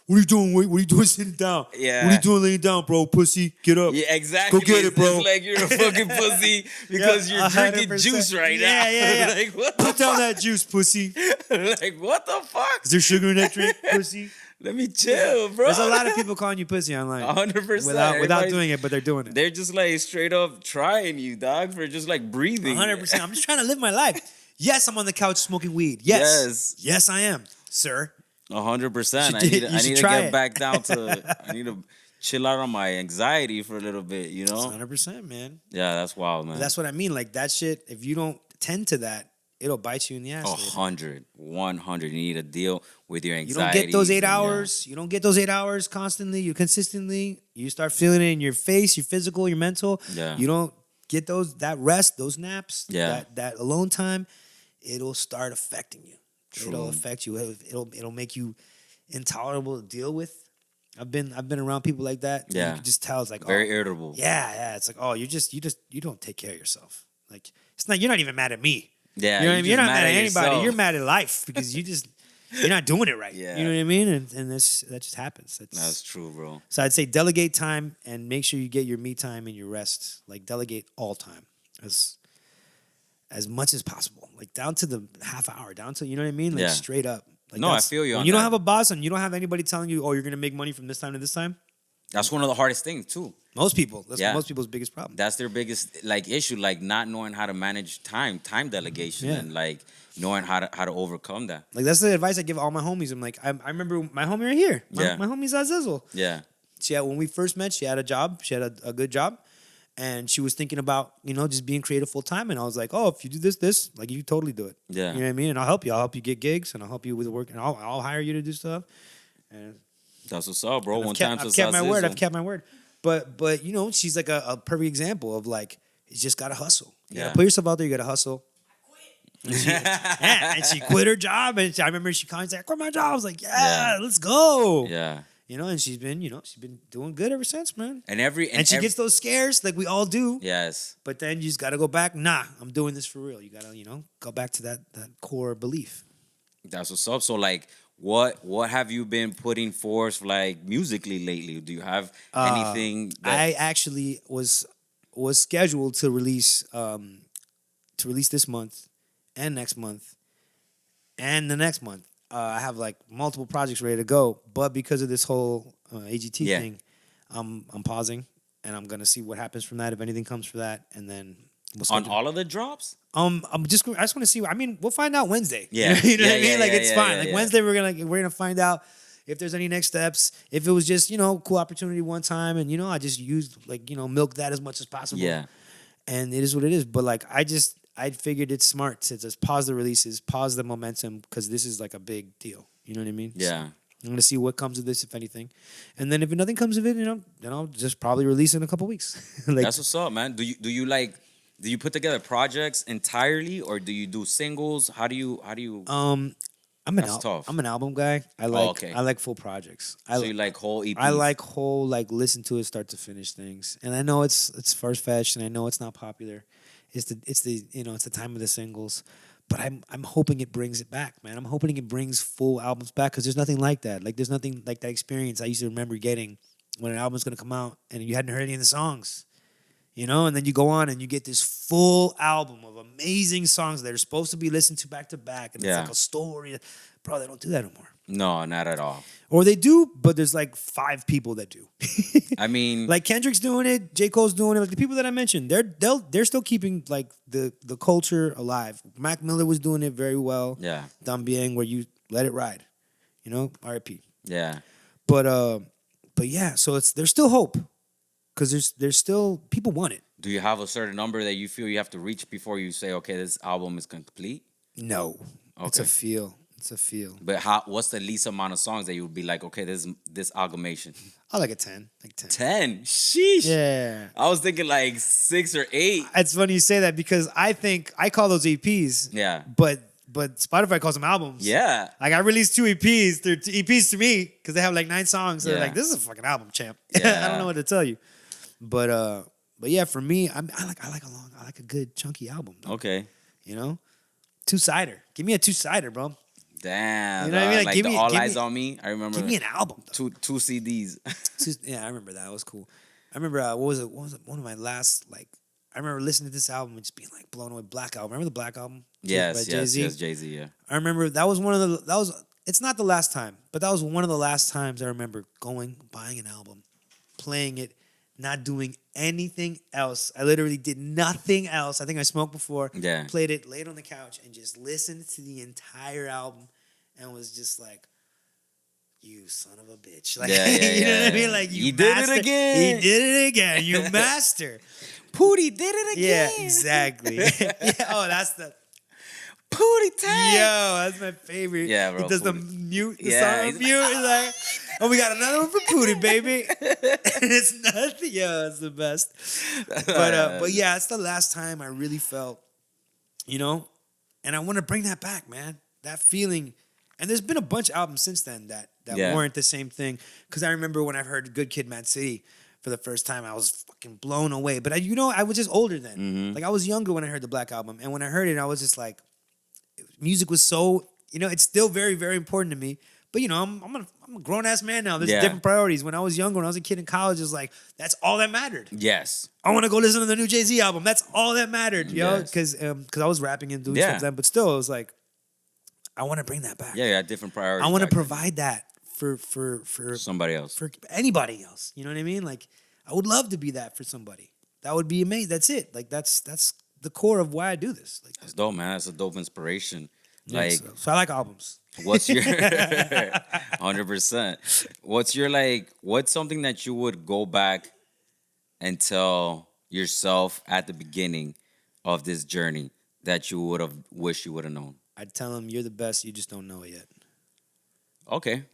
Speaker 3: What are you doing? What are you doing sitting down?
Speaker 2: Yeah.
Speaker 3: What are you doing laying down, bro? Pussy, get up.
Speaker 2: Yeah, exactly.
Speaker 3: Go get it, bro.
Speaker 2: It's like you're a fucking pussy because you're drinking
Speaker 3: 100%.
Speaker 2: juice right now.
Speaker 3: Yeah.
Speaker 2: Like, what the
Speaker 3: Put down that juice, pussy.
Speaker 2: Like, what the fuck?
Speaker 3: Is there sugar in that drink, pussy?
Speaker 2: Let me chill, bro.
Speaker 3: There's a lot of people calling you pussy online.
Speaker 2: 100%.
Speaker 3: Without doing it, but they're doing it.
Speaker 2: They're just like straight up trying you, dog, for just like breathing.
Speaker 3: 100%. I'm just trying to live my life. Yes, I'm on the couch smoking weed. Yes, I am, sir.
Speaker 2: 100%. I need to get back down to. I need to chill out on my anxiety for a little bit. You know.
Speaker 3: 100%, man.
Speaker 2: Yeah, that's wild, man.
Speaker 3: That's what I mean. Like, that shit. If you don't tend to that, it'll bite you in the ass.
Speaker 2: 100. You need to deal with your anxiety.
Speaker 3: You don't get those 8 hours. You don't get those 8 hours constantly. You consistently. You start feeling it in your face, your physical, your mental.
Speaker 2: Yeah.
Speaker 3: You don't get that rest, those naps.
Speaker 2: Yeah.
Speaker 3: That alone time. It'll start affecting you.
Speaker 2: True.
Speaker 3: It'll affect you. It'll make you intolerable to deal with. I've been around people like that.
Speaker 2: Yeah.
Speaker 3: You can just tell it's like
Speaker 2: Very irritable.
Speaker 3: Yeah. It's like, oh, you don't take care of yourself. Like it's not. You're not even mad at me.
Speaker 2: Yeah,
Speaker 3: you know what I mean. You're not mad at anybody.
Speaker 2: yourself.
Speaker 3: You're mad at life because you're not doing it right.
Speaker 2: Yeah.
Speaker 3: You know what I mean. And that just happens.
Speaker 2: That's true, bro.
Speaker 3: So I'd say delegate time and make sure you get your me time and your rest. Like delegate all time as much as possible. Like down to the half hour. Down to, you know what I mean. Like straight up. Like
Speaker 2: no, I feel you.
Speaker 3: When
Speaker 2: on
Speaker 3: you don't
Speaker 2: that.
Speaker 3: have a boss and you don't have anybody telling you, oh, you're gonna make money from this time to this time.
Speaker 2: That's one of the hardest things too.
Speaker 3: Most people. That's most people's biggest problem.
Speaker 2: That's their biggest like issue, like not knowing how to manage time delegation, and like knowing how to overcome that.
Speaker 3: Like that's the advice I give all my homies. I'm like, I remember my homie right here. My homie's Azizzle.
Speaker 2: Yeah.
Speaker 3: When we first met, she had a job. She had a good job. And she was thinking about, just being creative full time. And I was like, oh, if you do this, like you totally do it.
Speaker 2: Yeah.
Speaker 3: You know what I mean? And I'll help you. I'll help you get gigs and I'll help you with the work and I'll hire you to do stuff. And
Speaker 2: that's what's up, bro.
Speaker 3: I've kept my word. I've kept my word. But she's like a perfect example of like, you just gotta hustle. You gotta put yourself out there, you gotta hustle. And she quit her job. And I remember she called and said, I quit my job. I was like, let's go.
Speaker 2: Yeah.
Speaker 3: And she's been doing good ever since, man.
Speaker 2: And
Speaker 3: she gets those scares like we all do.
Speaker 2: Yes.
Speaker 3: But then you just got to go back. Nah, I'm doing this for real. You got to, go back to that core belief.
Speaker 2: That's what's up. So like, what have you been putting forth like musically lately? Do you have anything?
Speaker 3: I actually was scheduled to release this month and next month and the next month. I have like multiple projects ready to go, but because of this whole AGT thing, I'm pausing and I'm gonna see what happens from that. If anything comes for that, and then
Speaker 2: on all of the drops.
Speaker 3: I just want to see. I mean, we'll find out Wednesday.
Speaker 2: Yeah,
Speaker 3: you know what I mean. Like it's fine.
Speaker 2: Yeah,
Speaker 3: like Wednesday, we're gonna find out if there's any next steps. If it was just cool opportunity one time, and I just used milk that as much as possible.
Speaker 2: Yeah,
Speaker 3: and it is what it is. But like I figured it's smart to just pause the releases, pause the momentum, because this is like a big deal. You know what I mean?
Speaker 2: Yeah.
Speaker 3: So I'm going to see what comes of this, if anything. And then if nothing comes of it, then I'll just probably release it in a couple weeks.
Speaker 2: That's what's up, man. Do you put together projects entirely, or do you do singles? How do you
Speaker 3: I'm
Speaker 2: tough.
Speaker 3: an album guy. I like full projects.
Speaker 2: So you like whole EPs?
Speaker 3: I like whole listen to it start to finish things. And I know it's first fetched, and I know it's not popular. It's the time of the singles, but I'm hoping it brings it back, man. I'm hoping it brings full albums back, because there's nothing like that. Like there's nothing like that experience I used to remember getting when an album's gonna come out and you hadn't heard any of the songs, and then you go on and you get this full album of amazing songs that are supposed to be listened to back, and it's like a story. Bro, they don't do that anymore.
Speaker 2: No, not at all.
Speaker 3: Or they do, but there's like 5 people that do.
Speaker 2: I mean,
Speaker 3: like Kendrick's doing it, J. Cole's doing it. Like the people that I mentioned, they're still keeping like the culture alive. Mac Miller was doing it very well.
Speaker 2: Yeah.
Speaker 3: Dambieng, where you let it ride, R.I.P.
Speaker 2: Yeah.
Speaker 3: But yeah, so there's still hope, because there's still people want it.
Speaker 2: Do you have a certain number that you feel you have to reach before you say, okay, this album is complete?
Speaker 3: No,
Speaker 2: okay.
Speaker 3: It's a feel. It's a feel.
Speaker 2: But what's the least amount of songs that you would be like, okay, this amalgamation?
Speaker 3: I like a 10. Like 10.
Speaker 2: 10? Sheesh.
Speaker 3: Yeah.
Speaker 2: I was thinking like 6 or 8.
Speaker 3: It's funny you say that, because I call those EPs.
Speaker 2: Yeah.
Speaker 3: But Spotify calls them albums.
Speaker 2: Yeah.
Speaker 3: Like I released 2 EPs. They're EPs to me, because they have like 9 songs. So they're like, this is a fucking album, champ.
Speaker 2: Yeah.
Speaker 3: I don't know what to tell you. But yeah, for me, I like a good chunky album. Though.
Speaker 2: Okay.
Speaker 3: 2-sider. Give me a 2-sider, bro.
Speaker 2: Damn.
Speaker 3: You know what I mean?
Speaker 2: Like the All Eyes on Me. I remember.
Speaker 3: Give me an album. Though.
Speaker 2: Two CDs.
Speaker 3: Yeah, I remember that. It was cool. I remember what was it? One of my last I remember listening to this album and just being like blown away. Black Album. Remember the Black Album?
Speaker 2: Yes, Jay-Z, yeah.
Speaker 3: I remember it's not the last time, but that was one of the last times I remember buying an album, playing it, not doing anything else. I literally did nothing else. I think I smoked before.
Speaker 2: Yeah.
Speaker 3: Played it, laid on the couch, and just listened to the entire album, and was just like, you son of a bitch. Like, you know what I mean? Like,
Speaker 2: you did it again.
Speaker 3: He did it again. You master.
Speaker 2: Pootie did it again.
Speaker 3: Yeah, exactly. Yeah, that's the
Speaker 2: Pootie time.
Speaker 3: Yo, that's my favorite.
Speaker 2: Yeah, bro.
Speaker 3: He does the song on mute. He's like, oh, we got another one for Pootie, baby. It's nothing. Yo, it's the best. But yeah, it's the last time I really felt, and I want to bring that back, man. That feeling And there's been a bunch of albums since then that
Speaker 2: Yeah.
Speaker 3: weren't the same thing. Because I remember when I heard Good Kid, Mad City for the first time, I was fucking blown away. But I was just older then.
Speaker 2: Mm-hmm.
Speaker 3: Like I was younger when I heard the Black Album, and when I heard it, I was just like, music was so, it's still very, very important to me. But I'm a grown ass man now. There's
Speaker 2: Yeah.
Speaker 3: different priorities. When I was younger, when I was a kid in college, it was like that's all that mattered.
Speaker 2: Yes.
Speaker 3: I want to go listen to the new Jay-Z album. That's all that mattered,
Speaker 2: Yes.
Speaker 3: because I was rapping and doing
Speaker 2: Yeah.
Speaker 3: stuff then. But still, it was like, I want to bring that back.
Speaker 2: Yeah, different priorities.
Speaker 3: I want to
Speaker 2: back then.
Speaker 3: provide that for
Speaker 2: Somebody else.
Speaker 3: for anybody else. You know what I mean? Like, I would love to be that for somebody. That would be amazing. That's it. Like, that's the core of why I do this. Like,
Speaker 2: That's dope, man. That's a dope inspiration.
Speaker 3: yeah,
Speaker 2: Like,
Speaker 3: so I like albums.
Speaker 2: what's your 100%? What's something that you would go back and tell yourself at the beginning of this journey that you would have wished you would have known?
Speaker 3: I'd tell them you're the best. You just don't know it yet.
Speaker 2: Okay.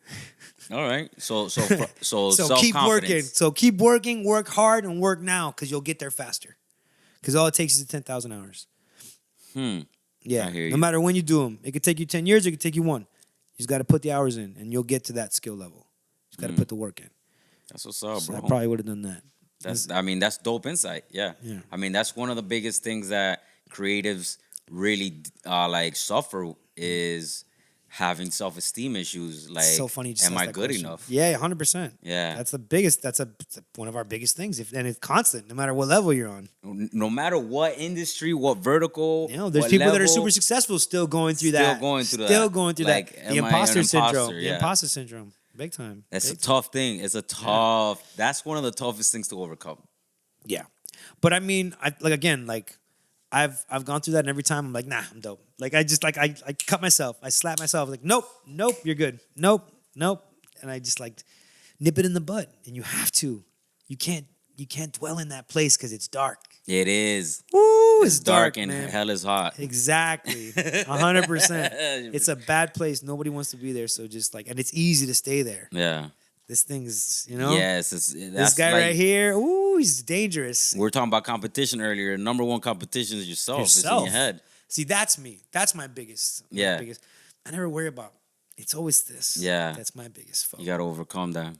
Speaker 2: All right. So
Speaker 3: So
Speaker 2: self-confidence.
Speaker 3: keep working. So keep working. Work hard and work now, because you'll get there faster. Because all it takes is 10,000 hours. Yeah.
Speaker 2: I hear you.
Speaker 3: No matter when you do them, it could take you 10 years. It could take you 1. You just got to put the hours in, and you'll get to that skill level. You just got to put the work in.
Speaker 2: That's what's up,
Speaker 3: So
Speaker 2: bro.
Speaker 3: I probably would have done that.
Speaker 2: That's dope insight. Yeah.
Speaker 3: Yeah.
Speaker 2: I mean, that's one of the biggest things that creatives really suffer is having self-esteem issues. Like,
Speaker 3: So funny. You just
Speaker 2: am
Speaker 3: asked
Speaker 2: I
Speaker 3: that
Speaker 2: good
Speaker 3: question.
Speaker 2: enough?
Speaker 3: Yeah, 100%.
Speaker 2: Yeah.
Speaker 3: That's the biggest. That's one of our biggest things. And it's constant, no matter what level you're on.
Speaker 2: No matter what industry, what vertical,
Speaker 3: There's
Speaker 2: what
Speaker 3: people that are
Speaker 2: level,
Speaker 3: super successful still going through
Speaker 2: Still
Speaker 3: that.
Speaker 2: going through
Speaker 3: Still
Speaker 2: that.
Speaker 3: going through
Speaker 2: Like,
Speaker 3: that.
Speaker 2: am
Speaker 3: The
Speaker 2: I an
Speaker 3: imposter syndrome.
Speaker 2: imposter?
Speaker 3: The
Speaker 2: Yeah.
Speaker 3: imposter syndrome. Big time.
Speaker 2: It's a
Speaker 3: Big time.
Speaker 2: tough thing. It's a tough. That's one of the toughest things to overcome.
Speaker 3: Yeah. But I mean, I've gone through that, and every time I'm like, nah, I'm dope. Like, I just, I cut myself. I slap myself. Like, nope, you're good. Nope. And I just, nip it in the bud. And you have to. You can't dwell in that place because it's dark.
Speaker 2: It is.
Speaker 3: Woo,
Speaker 2: It's dark and
Speaker 3: man.
Speaker 2: hell is hot.
Speaker 3: Exactly. 100%. It's a bad place. Nobody wants to be there. So just, and it's easy to stay there.
Speaker 2: Yeah.
Speaker 3: This thing's,
Speaker 2: Yes.
Speaker 3: this guy right here, ooh, he's dangerous.
Speaker 2: We were talking about competition earlier. Number one competition is yourself. It's in your head.
Speaker 3: See, that's me. That's my biggest.
Speaker 2: Yeah.
Speaker 3: I never worry about. It's always this.
Speaker 2: Yeah.
Speaker 3: That's my biggest foe.
Speaker 2: You got to overcome that.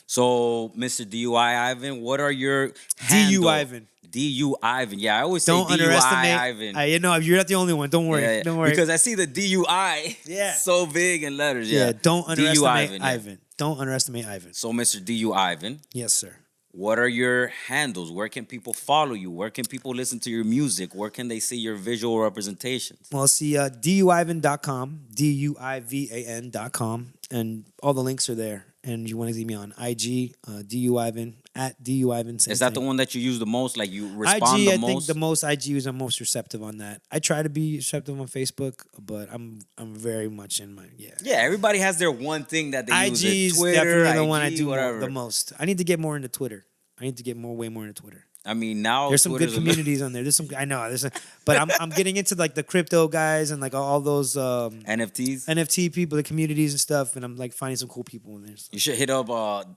Speaker 2: So, Mr. DUI Ivan, what are your handle?
Speaker 3: DU Ivan.
Speaker 2: DU Ivan. Yeah, I always say
Speaker 3: Don't
Speaker 2: DUI
Speaker 3: underestimate.
Speaker 2: Ivan.
Speaker 3: You're not the only one. Don't worry.
Speaker 2: Yeah,
Speaker 3: Don't worry.
Speaker 2: Because I see the DUI
Speaker 3: Yeah.
Speaker 2: so big in letters. Yeah.
Speaker 3: Don't underestimate
Speaker 2: DU
Speaker 3: Ivan. Don't underestimate Ivan.
Speaker 2: So, Mr. DU Ivan,
Speaker 3: Yes, sir.
Speaker 2: what are your handles? Where can people follow you? Where can people listen to your music? Where can they see your visual representations?
Speaker 3: Well, see, duivan.com, DUIVAN.com, and all the links are there. And you want to see me on IG, DUIvan, at DUIvan.
Speaker 2: Is that the one that you use the most? Like you respond
Speaker 3: IG,
Speaker 2: the
Speaker 3: I
Speaker 2: most?
Speaker 3: think the most IG is I'm most receptive on that. I try to be receptive on Facebook, but I'm very much in my
Speaker 2: Yeah, everybody has their one thing that they use.
Speaker 3: IG is
Speaker 2: Twitter,
Speaker 3: definitely the
Speaker 2: IG,
Speaker 3: one I do
Speaker 2: whatever.
Speaker 3: the most. I need to get more into Twitter. I need to get way more into Twitter.
Speaker 2: I mean, now
Speaker 3: There's some
Speaker 2: Twitter's
Speaker 3: good communities on there. I know. But I'm getting into the crypto guys and all those
Speaker 2: NFTs.
Speaker 3: NFT people, the communities and stuff, and I'm finding some cool people in there. So.
Speaker 2: You should hit up.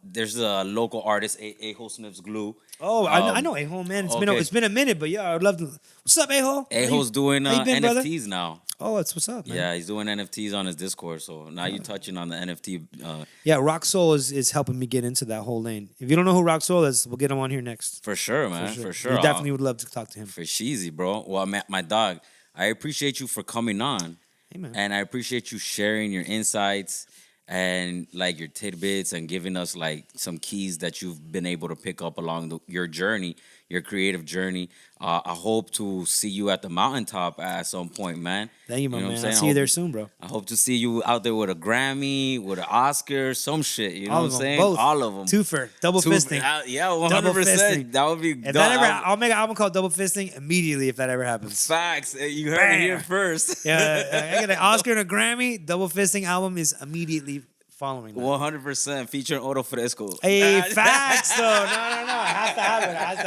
Speaker 2: There's a local artist, A-Hole Sniffs Glue.
Speaker 3: Oh, I know A-Hole, man. It's been a minute, but yeah, I would love to. What's up, A-Hole?
Speaker 2: A-Hole's doing
Speaker 3: how you been, brother?
Speaker 2: NFTs now.
Speaker 3: Oh, it's what's up, man.
Speaker 2: Yeah, he's doing NFTs on his Discord. So now you're touching on the NFT.
Speaker 3: Yeah, Rock Soul is helping me get into that whole lane. If you don't know who Rock Soul is, we'll get him on here next.
Speaker 2: For sure, man. For sure.
Speaker 3: We definitely would love to talk to him.
Speaker 2: For Sheezy, bro. Well, my dog, I appreciate you for coming on.
Speaker 3: Hey, man.
Speaker 2: And I appreciate you sharing your insights and your tidbits and giving us some keys that you've been able to pick up along your journey, your creative journey. I hope to see you at the mountaintop at some point, man.
Speaker 3: Thank you, my
Speaker 2: know what
Speaker 3: man.
Speaker 2: I'm saying?
Speaker 3: I'll see you there soon, bro.
Speaker 2: I hope to see you out there with a Grammy, with an Oscar, some shit. You know
Speaker 3: All
Speaker 2: what
Speaker 3: of
Speaker 2: I'm
Speaker 3: them,
Speaker 2: saying?
Speaker 3: both.
Speaker 2: All of them.
Speaker 3: Twofer, double fisting.
Speaker 2: Yeah, 100%.
Speaker 3: Double fisting.
Speaker 2: That would be
Speaker 3: If that ever, I'll make an album called Double Fisting immediately if that ever happens.
Speaker 2: Facts. You heard
Speaker 3: Bam.
Speaker 2: it here first.
Speaker 3: Yeah, I get an Oscar and a Grammy. Double Fisting album is immediately following that.
Speaker 2: 100% featuring Oro Fresco.
Speaker 3: Hey, facts though. No. It has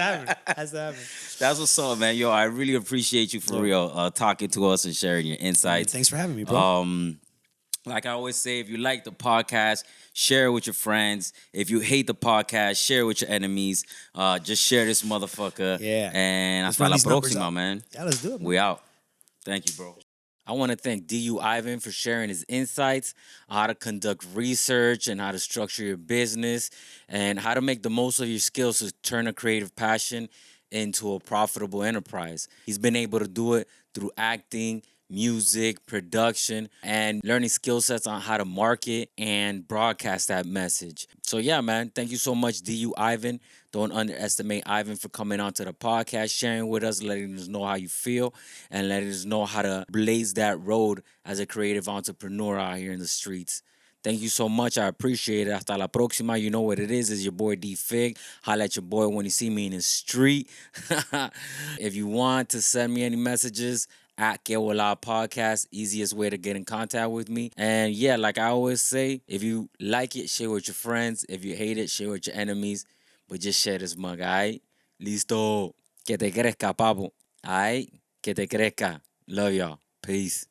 Speaker 3: to happen.
Speaker 2: That's what's up, man. Yo, I really appreciate you for real talking to us and sharing your insights.
Speaker 3: Thanks for having me, bro.
Speaker 2: Like I always say, if you like the podcast, share it with your friends. If you hate the podcast, share it with your enemies. Just share this motherfucker.
Speaker 3: Yeah.
Speaker 2: And
Speaker 3: Let's
Speaker 2: hasta
Speaker 3: run
Speaker 2: la
Speaker 3: these numbers
Speaker 2: próxima,
Speaker 3: up.
Speaker 2: man.
Speaker 3: Yeah, let's do it, man.
Speaker 2: We out. Thank you, bro. I want to thank DU Ivan for sharing his insights on how to conduct research and how to structure your business and how to make the most of your skills to turn a creative passion into a profitable enterprise. He's been able to do it through acting, music, production, and learning skill sets on how to market and broadcast that message. So yeah, man, thank you so much, DU Ivan. Don't underestimate Ivan for coming onto the podcast, sharing with us, letting us know how you feel, and letting us know how to blaze that road as a creative entrepreneur out here in the streets. Thank you so much. I appreciate it. Hasta la próxima. You know what it is. It's your boy D Fig. Holla at your boy when you see me in the street. If you want to send me any messages, at Que Bola Podcast, easiest way to get in contact with me. And yeah, like I always say, if you like it, share with your friends. If you hate it, share with your enemies. But just share this mug, alright? Listo. Que te crezca, papo. Alright? Que te crezca. Love y'all. Peace.